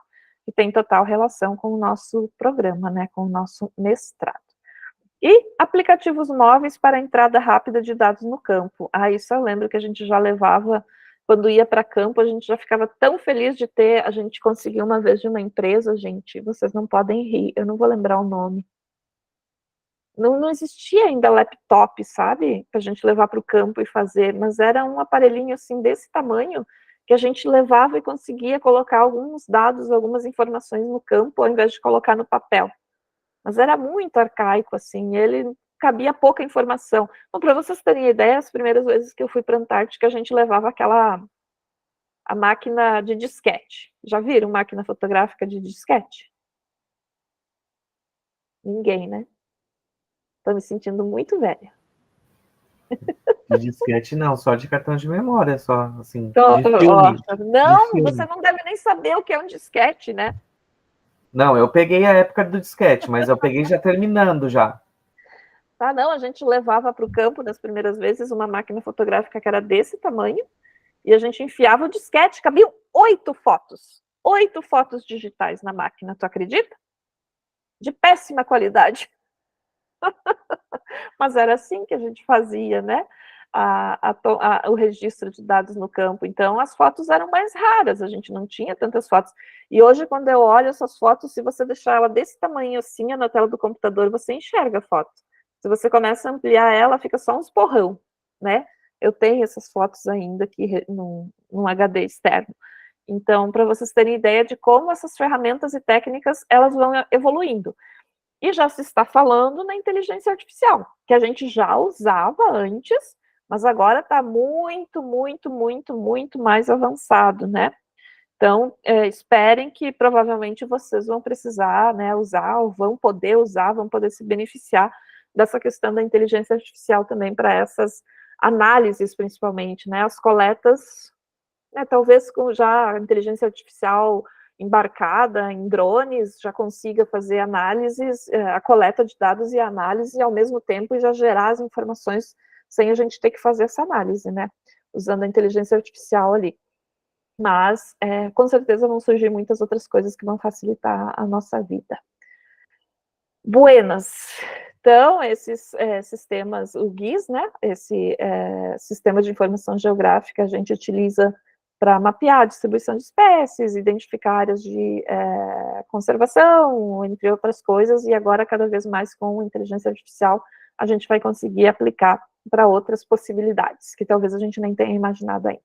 que tem total relação com o nosso programa, né, com o nosso mestrado. E aplicativos móveis para entrada rápida de dados no campo. Isso eu lembro que a gente já levava quando ia para campo, a gente já ficava tão feliz de ter, a gente conseguiu uma vez de uma empresa, gente, vocês não podem rir, eu não vou lembrar o nome. Não existia ainda laptop, sabe? Para a gente levar para o campo e fazer, mas era um aparelhinho assim desse tamanho que a gente levava e conseguia colocar alguns dados, algumas informações no campo, ao invés de colocar no papel. Mas era muito arcaico, assim, ele cabia pouca informação. Então, para vocês terem ideia, as primeiras vezes que eu fui para a Antártica, a gente levava a máquina de disquete. Já viram máquina fotográfica de disquete? Ninguém, né? Estou me sentindo muito velha. De disquete não, só de cartão de memória, só, assim, Então, de filme. não, de filme. você não deve nem saber o que é um disquete, né? Não, eu peguei a época do disquete, mas eu peguei já terminando já. Tá, não, a gente levava para o campo das primeiras vezes uma máquina fotográfica que era desse tamanho, e a gente enfiava o disquete, cabiam 8 fotos digitais na máquina, tu acredita? De péssima qualidade. Mas era assim que a gente fazia, né? O registro de dados no campo. Então, as fotos eram mais raras, a gente não tinha tantas fotos. E hoje, quando eu olho essas fotos, se você deixar ela desse tamanho assim na tela do computador, você enxerga a foto. Se você começa a ampliar ela, fica só uns borrão, né? Eu tenho essas fotos ainda aqui num HD externo. Então, para vocês terem ideia de como essas ferramentas e técnicas, elas vão evoluindo. E já se está falando na inteligência artificial, que a gente já usava antes, mas agora está muito, muito, muito, muito mais avançado, né? Então, esperem que provavelmente vocês vão precisar, né, usar, ou vão poder se beneficiar dessa questão da inteligência artificial também para essas análises, principalmente, né? As coletas, né, talvez com já a inteligência artificial embarcada em drones, já consiga fazer análises, a coleta de dados e análise ao mesmo tempo e já gerar as informações sem a gente ter que fazer essa análise, né? Usando a inteligência artificial ali. Mas, com certeza, vão surgir muitas outras coisas que vão facilitar a nossa vida. Buenas. Então, esses sistemas, o GIS, né? Esse sistema de informação geográfica, a gente utiliza para mapear a distribuição de espécies, identificar áreas de conservação, entre outras coisas, e agora, cada vez mais com inteligência artificial, a gente vai conseguir aplicar para outras possibilidades, que talvez a gente nem tenha imaginado ainda.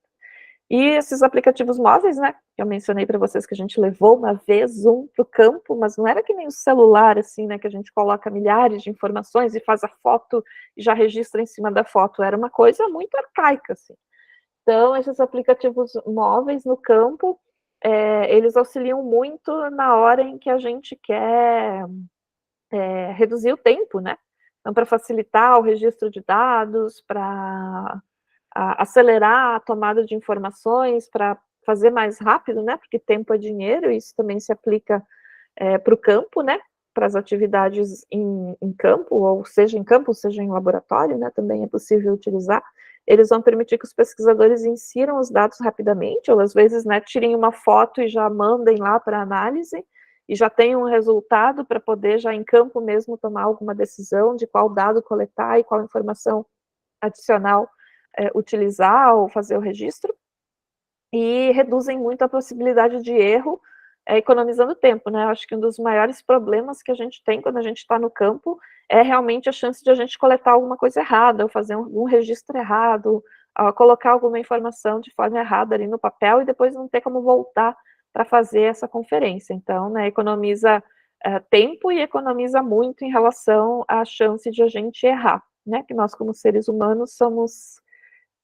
E esses aplicativos móveis, né, que eu mencionei para vocês que a gente levou uma vez para o campo, mas não era que nem o celular, assim, né, que a gente coloca milhares de informações e faz a foto e já registra em cima da foto, era uma coisa muito arcaica, assim. Então, esses aplicativos móveis no campo, eles auxiliam muito na hora em que a gente quer reduzir o tempo, né? Então, para facilitar o registro de dados, para acelerar a tomada de informações, para fazer mais rápido, né? Porque tempo é dinheiro, e isso também se aplica para o campo, né? Para as atividades em campo, ou seja em laboratório, né? Também é possível utilizar. Eles vão permitir que os pesquisadores insiram os dados rapidamente, ou às vezes, né, tirem uma foto e já mandem lá para análise, e já tenham um resultado para poder já em campo mesmo tomar alguma decisão de qual dado coletar e qual informação adicional utilizar ou fazer o registro, e reduzem muito a possibilidade de erro, economizando tempo, né? Eu acho que um dos maiores problemas que a gente tem quando a gente está no campo é realmente a chance de a gente coletar alguma coisa errada, ou fazer um registro errado, colocar alguma informação de forma errada ali no papel e depois não ter como voltar para fazer essa conferência. Então, né, economiza tempo e economiza muito em relação à chance de a gente errar, né? Que nós, como seres humanos, somos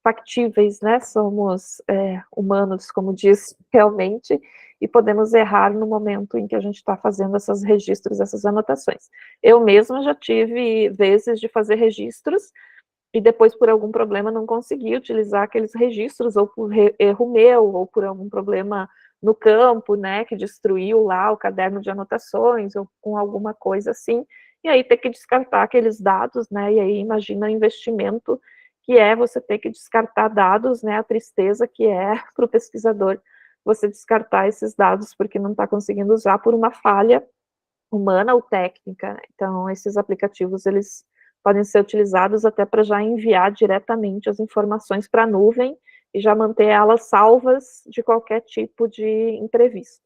factíveis, né? Somos humanos, como diz realmente, e podemos errar no momento em que a gente está fazendo esses registros, essas anotações. Eu mesma já tive vezes de fazer registros e depois, por algum problema, não consegui utilizar aqueles registros, ou por erro meu, ou por algum problema no campo, né, que destruiu lá o caderno de anotações, ou com alguma coisa assim, e aí ter que descartar aqueles dados, né, e aí imagina o investimento que é você ter que descartar dados, né, a tristeza que é para o pesquisador você descartar esses dados porque não está conseguindo usar por uma falha humana ou técnica. Então, esses aplicativos, eles podem ser utilizados até para já enviar diretamente as informações para a nuvem e já manter elas salvas de qualquer tipo de imprevisto.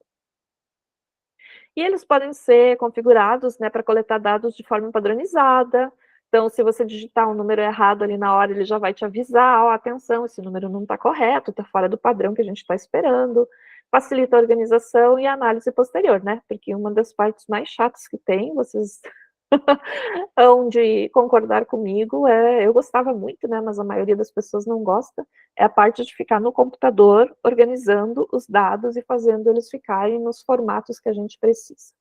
E eles podem ser configurados, né, para coletar dados de forma padronizada. Então, se você digitar um número errado ali na hora, ele já vai te avisar, ó, atenção, esse número não está correto, está fora do padrão que a gente está esperando. Facilita a organização e a análise posterior, né? Porque uma das partes mais chatas que tem, vocês hão de concordar comigo, eu gostava muito, né, mas a maioria das pessoas não gosta, é a parte de ficar no computador organizando os dados e fazendo eles ficarem nos formatos que a gente precisa.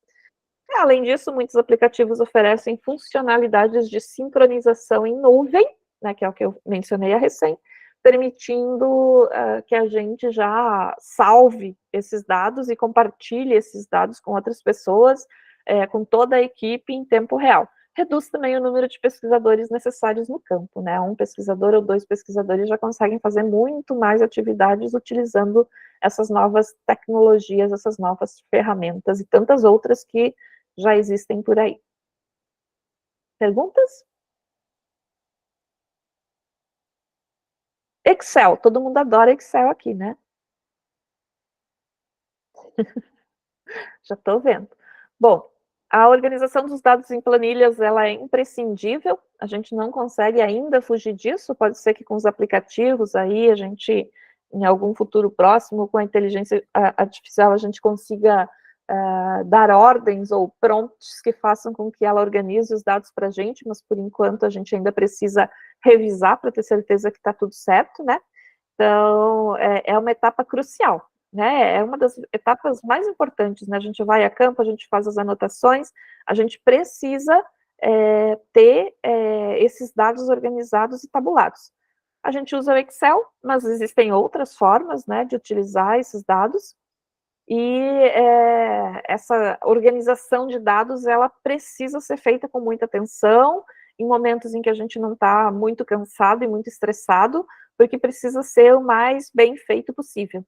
Além disso, muitos aplicativos oferecem funcionalidades de sincronização em nuvem, né, que é o que eu mencionei a recém, permitindo que a gente já salve esses dados e compartilhe esses dados com outras pessoas, com toda a equipe em tempo real. Reduz também o número de pesquisadores necessários no campo, né? Um pesquisador ou 2 pesquisadores já conseguem fazer muito mais atividades utilizando essas novas tecnologias, essas novas ferramentas e tantas outras que já existem por aí. Perguntas? Excel, todo mundo adora Excel aqui, né? Já estou vendo. Bom, a organização dos dados em planilhas, ela é imprescindível, a gente não consegue ainda fugir disso, pode ser que com os aplicativos aí, a gente, em algum futuro próximo, com a inteligência artificial, a gente consiga dar ordens ou prompts que façam com que ela organize os dados para a gente, mas por enquanto a gente ainda precisa revisar para ter certeza que está tudo certo, né? Então, é uma etapa crucial, né? É uma das etapas mais importantes, né? A gente vai a campo, a gente faz as anotações, a gente precisa ter esses dados organizados e tabulados. A gente usa o Excel, mas existem outras formas, né, de utilizar esses dados, e essa organização de dados, ela precisa ser feita com muita atenção, em momentos em que a gente não está muito cansado e muito estressado, porque precisa ser o mais bem feito possível,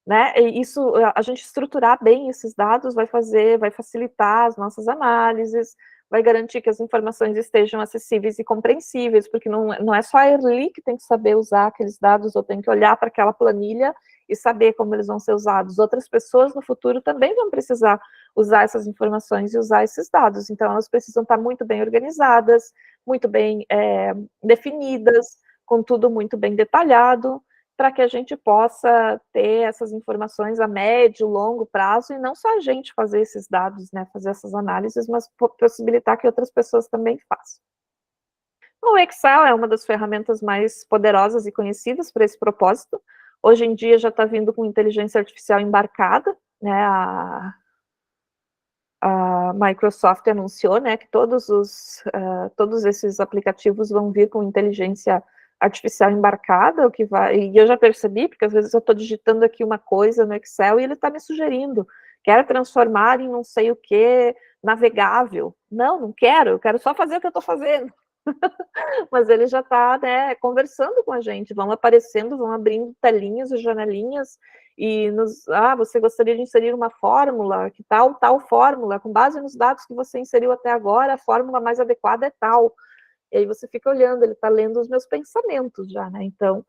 né? E isso, a gente estruturar bem esses dados vai facilitar as nossas análises, vai garantir que as informações estejam acessíveis e compreensíveis, porque não é só a Erli que tem que saber usar aqueles dados, ou tem que olhar para aquela planilha e saber como eles vão ser usados. Outras pessoas no futuro também vão precisar usar essas informações e usar esses dados, então elas precisam estar muito bem organizadas, muito bem definidas, com tudo muito bem detalhado, para que a gente possa ter essas informações a médio, longo prazo, e não só a gente fazer esses dados, né, fazer essas análises, mas possibilitar que outras pessoas também façam. O Excel é uma das ferramentas mais poderosas e conhecidas para esse propósito. Hoje em dia já está vindo com inteligência artificial embarcada, né, a Microsoft anunciou, né, que todos esses aplicativos vão vir com inteligência artificial embarcada, e eu já percebi, porque às vezes eu estou digitando aqui uma coisa no Excel e ele está me sugerindo, quero transformar em não sei o que, navegável. Não quero, eu quero só fazer o que eu estou fazendo. Mas ele já está, né, conversando com a gente, vão aparecendo, vão abrindo telinhas e janelinhas, e você gostaria de inserir uma fórmula, que tal fórmula, com base nos dados que você inseriu até agora, a fórmula mais adequada é tal. E aí você fica olhando, ele está lendo os meus pensamentos já, né? Então,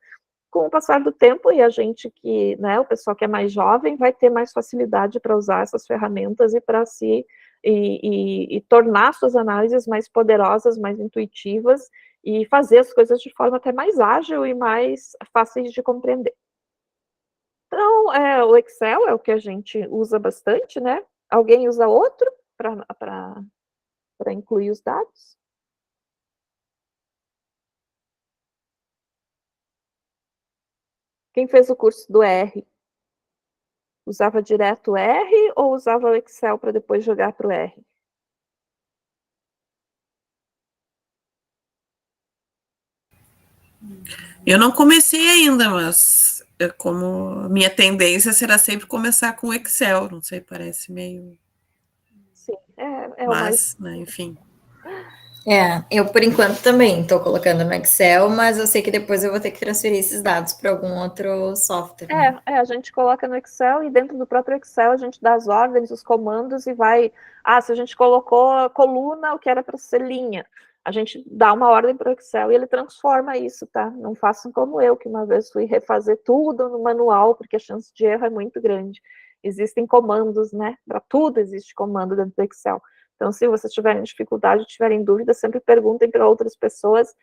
com o passar do tempo, e a gente que, né, o pessoal que é mais jovem, vai ter mais facilidade para usar essas ferramentas e para e tornar suas análises mais poderosas, mais intuitivas, e fazer as coisas de forma até mais ágil e mais fáceis de compreender. Então, o Excel é o que a gente usa bastante, né? Alguém usa outro para incluir os dados? Quem fez o curso do R? Usava direto o R ou usava o Excel para depois jogar para o R? Eu não comecei ainda, mas como minha tendência será sempre começar com o Excel, não sei, parece meio... Sim, mas, o mais... né, enfim... Eu por enquanto também estou colocando no Excel, mas eu sei que depois eu vou ter que transferir esses dados para algum outro software. Né? A gente coloca no Excel e dentro do próprio Excel a gente dá as ordens, os comandos e vai... se a gente colocou a coluna, o que era para ser linha. a gente dá uma ordem para o Excel e ele transforma isso, tá? Não façam como eu, que uma vez fui refazer tudo no manual, porque a chance de erro é muito grande. Existem comandos, né? Para tudo existe comando dentro do Excel. Então, se vocês tiverem dificuldade, tiverem dúvida, sempre perguntem para outras pessoas,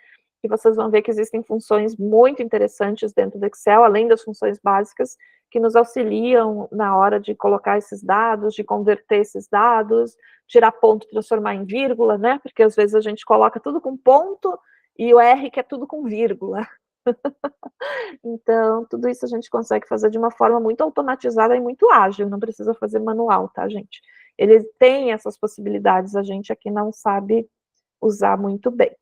que vocês vão ver que existem funções muito interessantes dentro do Excel, além das funções básicas, que nos auxiliam na hora de colocar esses dados, de converter esses dados, tirar ponto, transformar em vírgula, né? Porque às vezes a gente coloca tudo com ponto e o R que é tudo com vírgula. Então, tudo isso a gente consegue fazer de uma forma muito automatizada e muito ágil, não precisa fazer manual, tá, gente? Ele tem essas possibilidades, a gente aqui não sabe usar muito bem.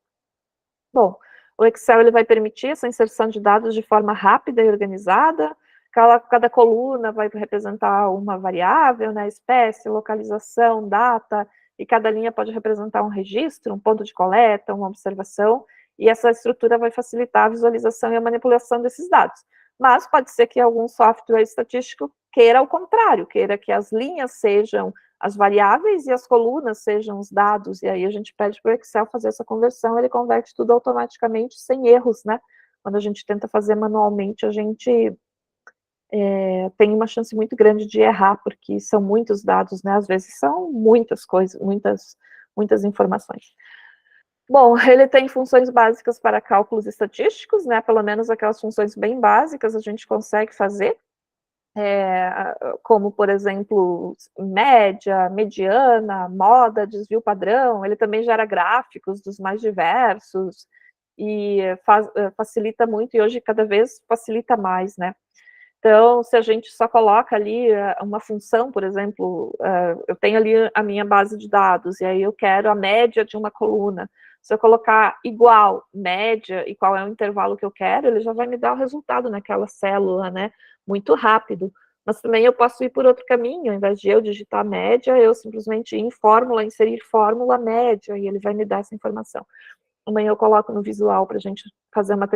Bom, o Excel ele vai permitir essa inserção de dados de forma rápida e organizada. Cada coluna vai representar uma variável, né, espécie, localização, data, e cada linha pode representar um registro, um ponto de coleta, uma observação, e essa estrutura vai facilitar a visualização e a manipulação desses dados. Mas pode ser que algum software estatístico queira o contrário, queira que as linhas sejam as variáveis e as colunas sejam os dados, e aí a gente pede para o Excel fazer essa conversão, ele converte tudo automaticamente, sem erros, né? Quando a gente tenta fazer manualmente, a gente tem uma chance muito grande de errar, porque são muitos dados, né? Às vezes são muitas coisas, muitas informações. Bom, ele tem funções básicas para cálculos estatísticos, né? Pelo menos aquelas funções bem básicas a gente consegue fazer, como, por exemplo, média, mediana, moda, desvio padrão. Ele também gera gráficos dos mais diversos e facilita muito, e hoje cada vez facilita mais, né? Então, se a gente só coloca ali uma função, por exemplo, eu tenho ali a minha base de dados, e aí eu quero a média de uma coluna. Se eu colocar igual, média, e qual é o intervalo que eu quero, ele já vai me dar o resultado naquela célula, né? Muito rápido. Mas também eu posso ir por outro caminho, ao invés de eu digitar média, eu simplesmente ir em fórmula, inserir fórmula média, e ele vai me dar essa informação. Amanhã eu coloco no visual para a gente fazer uma...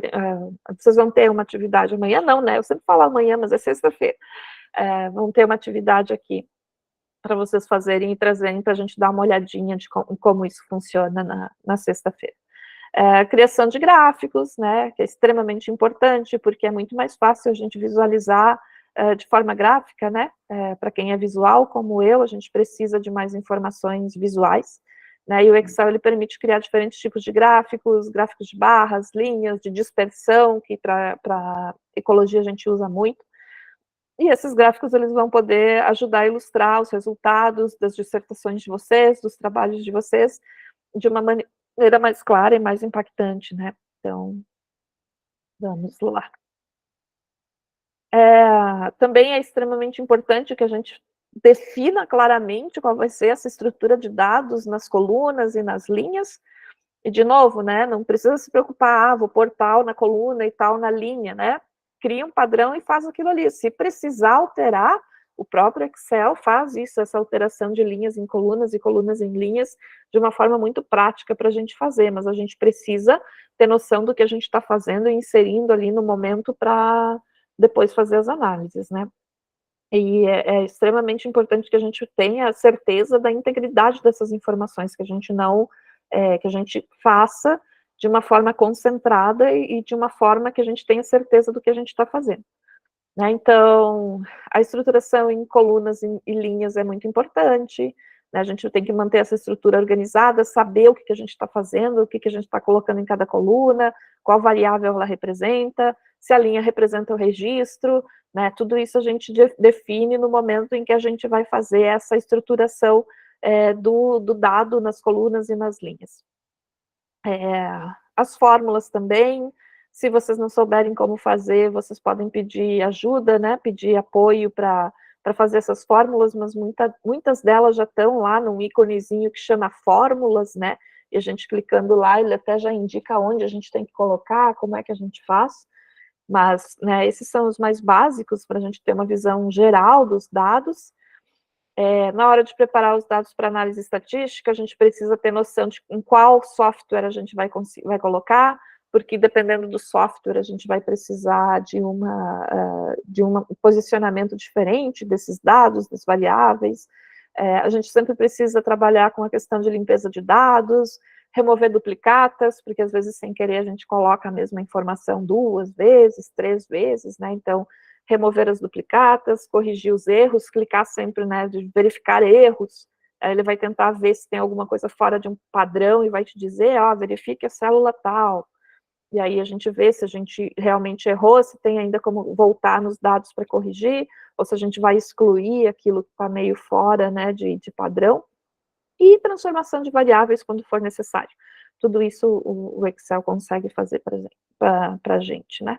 vocês vão ter uma atividade amanhã, não, né? Eu sempre falo amanhã, mas é sexta-feira. Vão ter uma atividade aqui para vocês fazerem e trazerem para a gente dar uma olhadinha de como isso funciona na sexta-feira. Criação de gráficos, né? Que é extremamente importante, porque é muito mais fácil a gente visualizar de forma gráfica, né? Para quem é visual, como eu, a gente precisa de mais informações visuais. Né, e o Excel ele permite criar diferentes tipos de gráficos de barras, linhas, de dispersão, que para ecologia a gente usa muito. E esses gráficos eles vão poder ajudar a ilustrar os resultados das dissertações de vocês, dos trabalhos de vocês, de uma maneira mais clara e mais impactante, né? Então, vamos lá. Também é extremamente importante que a gente defina claramente qual vai ser essa estrutura de dados nas colunas e nas linhas, e de novo, né, não precisa se preocupar, vou pôr tal na coluna e tal na linha, né, cria um padrão e faz aquilo ali. Se precisar alterar, o próprio Excel faz isso, essa alteração de linhas em colunas e colunas em linhas, de uma forma muito prática para a gente fazer, mas a gente precisa ter noção do que a gente está fazendo e inserindo ali no momento para depois fazer as análises, né. E é extremamente importante que a gente tenha certeza da integridade dessas informações, que a gente não, que a gente faça de uma forma concentrada e de uma forma que a gente tenha certeza do que a gente está fazendo. Né? Então, a estruturação em colunas e linhas é muito importante, né? A gente tem que manter essa estrutura organizada, saber o que a gente está fazendo, o que a gente está colocando em cada coluna, qual variável ela representa, se a linha representa o registro, né? Tudo isso a gente define no momento em que a gente vai fazer essa estruturação do dado nas colunas e nas linhas. As fórmulas também, se vocês não souberem como fazer, vocês podem pedir ajuda, né? Pedir apoio para fazer essas fórmulas, mas muitas delas já estão lá num íconezinho que chama fórmulas, né? E a gente clicando lá, ele até já indica onde a gente tem que colocar, como é que a gente faz. Mas, né, esses são os mais básicos para a gente ter uma visão geral dos dados. Na hora de preparar os dados para análise estatística, a gente precisa ter noção de em qual software a gente vai colocar, porque dependendo do software, a gente vai precisar de um posicionamento diferente desses dados, das variáveis. A gente sempre precisa trabalhar com a questão de limpeza de dados, remover duplicatas, porque às vezes sem querer a gente coloca a mesma informação 2 vezes, 3 vezes, né? Então, remover as duplicatas, corrigir os erros, clicar sempre, né, de verificar erros. Aí ele vai tentar ver se tem alguma coisa fora de um padrão e vai te dizer, ó, verifique a célula tal. E aí a gente vê se a gente realmente errou, se tem ainda como voltar nos dados para corrigir, ou se a gente vai excluir aquilo que está meio fora, né, de padrão. E transformação de variáveis quando for necessário. Tudo isso o Excel consegue fazer para a gente, né?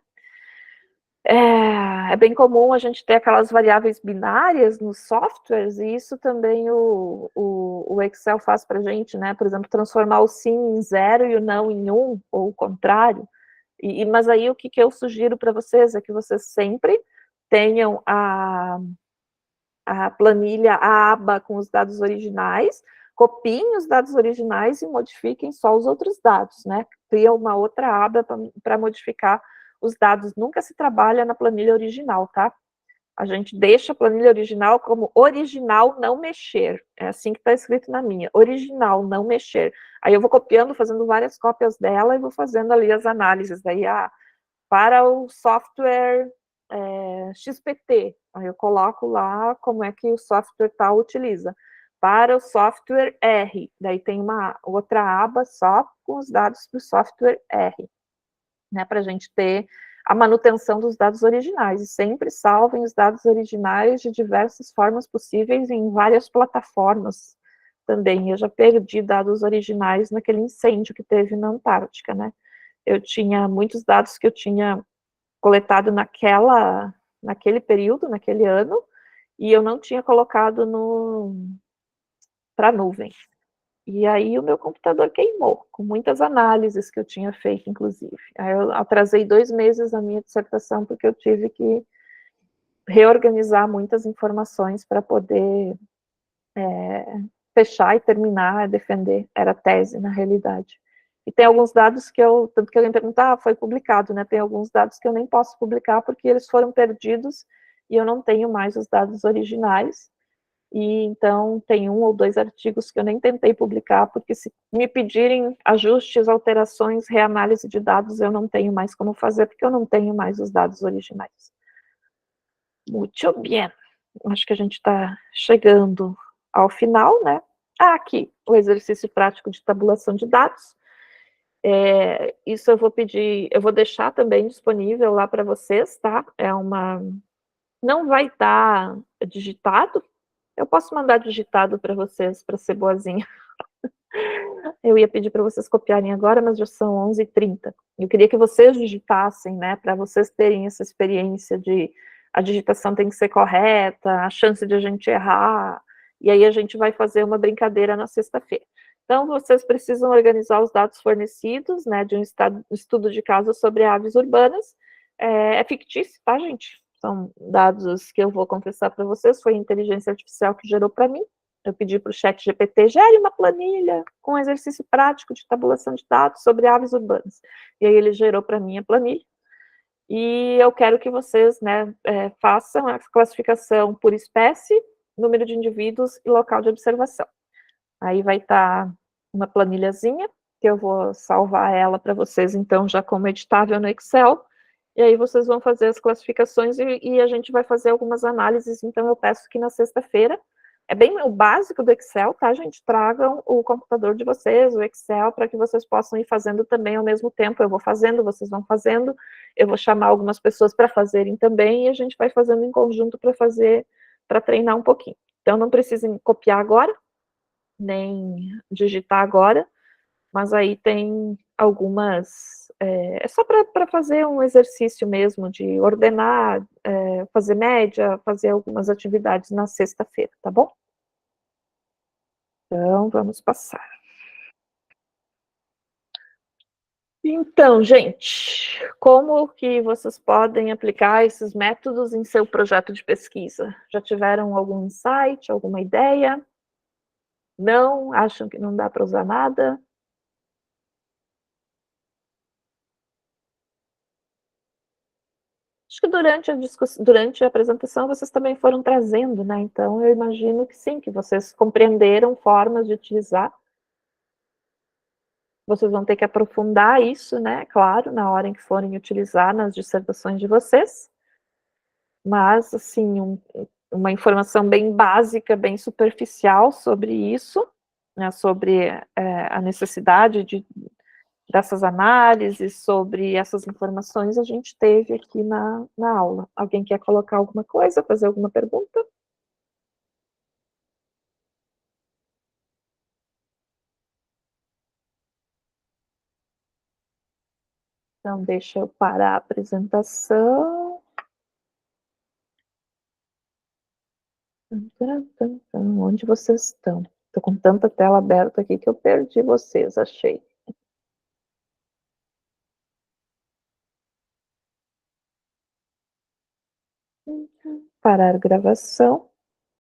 É bem comum a gente ter aquelas variáveis binárias nos softwares, e isso também o Excel faz para a gente, né? Por exemplo, transformar o sim em 0 e o não em 1, ou o contrário. Mas aí o que eu sugiro para vocês é que vocês sempre tenham a planilha, a aba com os dados originais, copiem os dados originais e modifiquem só os outros dados, né? Cria uma outra aba para modificar os dados. Nunca se trabalha na planilha original, tá? A gente deixa a planilha original como original não mexer. É assim que está escrito na minha. Original não mexer. Aí eu vou copiando, fazendo várias cópias dela e vou fazendo ali as análises. Daí, para o software XPT, aí eu coloco lá como é que o software tal utiliza. Para o software R, daí tem uma outra aba só com os dados do software R, né, para a gente ter a manutenção dos dados originais, e sempre salvem os dados originais de diversas formas possíveis em várias plataformas também. Eu já perdi dados originais naquele incêndio que teve na Antártica, né? Eu tinha muitos dados que eu tinha coletado naquele período, naquele ano, e eu não tinha colocado para a nuvem. E aí o meu computador queimou, com muitas análises que eu tinha feito, inclusive. Aí eu atrasei 2 meses a minha dissertação, porque eu tive que reorganizar muitas informações para poder fechar e terminar, defender. Era tese, na realidade. E tem alguns dados que tanto que alguém pergunta, foi publicado, né? Tem alguns dados que eu nem posso publicar porque eles foram perdidos e eu não tenho mais os dados originais. E então tem 1 ou 2 artigos que eu nem tentei publicar, porque se me pedirem ajustes, alterações, reanálise de dados, eu não tenho mais como fazer, porque eu não tenho mais os dados originais. Muito bem. Acho que a gente está chegando ao final, né? Aqui, o exercício prático de tabulação de dados. Isso eu vou pedir, eu vou deixar também disponível lá para vocês, tá? Não vai estar digitado. Eu posso mandar digitado para vocês, para ser boazinha. Eu ia pedir para vocês copiarem agora, mas já são 11h30. Eu queria que vocês digitassem, né? Para vocês terem essa experiência de a digitação tem que ser correta, a chance de a gente errar, e aí a gente vai fazer uma brincadeira na sexta-feira. Então, vocês precisam organizar os dados fornecidos, né, de um estudo de caso sobre aves urbanas. É fictício, tá, gente? São dados que eu vou confessar para vocês, foi a inteligência artificial que gerou para mim. Eu pedi para o ChatGPT, gere uma planilha com um exercício prático de tabulação de dados sobre aves urbanas. E aí ele gerou para mim a planilha. E eu quero que vocês, né, façam a classificação por espécie, número de indivíduos e local de observação. Aí vai estar uma planilhazinha, que eu vou salvar ela para vocês, então, já como editável no Excel, e aí vocês vão fazer as classificações e a gente vai fazer algumas análises, então eu peço que na sexta-feira, é bem o básico do Excel, tá, gente? Tragam o computador de vocês, o Excel, para que vocês possam ir fazendo também ao mesmo tempo. Eu vou fazendo, vocês vão fazendo, eu vou chamar algumas pessoas para fazerem também, e a gente vai fazendo em conjunto para treinar um pouquinho. Então, não precisem copiar agora, nem digitar agora, mas aí tem algumas, é só para fazer um exercício mesmo, de ordenar, fazer média, fazer algumas atividades na sexta-feira, tá bom? Então, vamos passar. Então, gente, como que vocês podem aplicar esses métodos em seu projeto de pesquisa? Já tiveram algum insight, alguma ideia? Não? Acham que não dá para usar nada? Acho que durante a apresentação vocês também foram trazendo, né? Então, eu imagino que sim, que vocês compreenderam formas de utilizar. Vocês vão ter que aprofundar isso, né, claro, na hora em que forem utilizar nas dissertações de vocês. Mas, assim, uma informação bem básica, bem superficial sobre isso, né, sobre a necessidade dessas análises, sobre essas informações, a gente teve aqui na aula. Alguém quer colocar alguma coisa, fazer alguma pergunta? Então, deixa eu parar a apresentação. Onde vocês estão? Estou com tanta tela aberta aqui que eu perdi vocês, achei. Parar a gravação.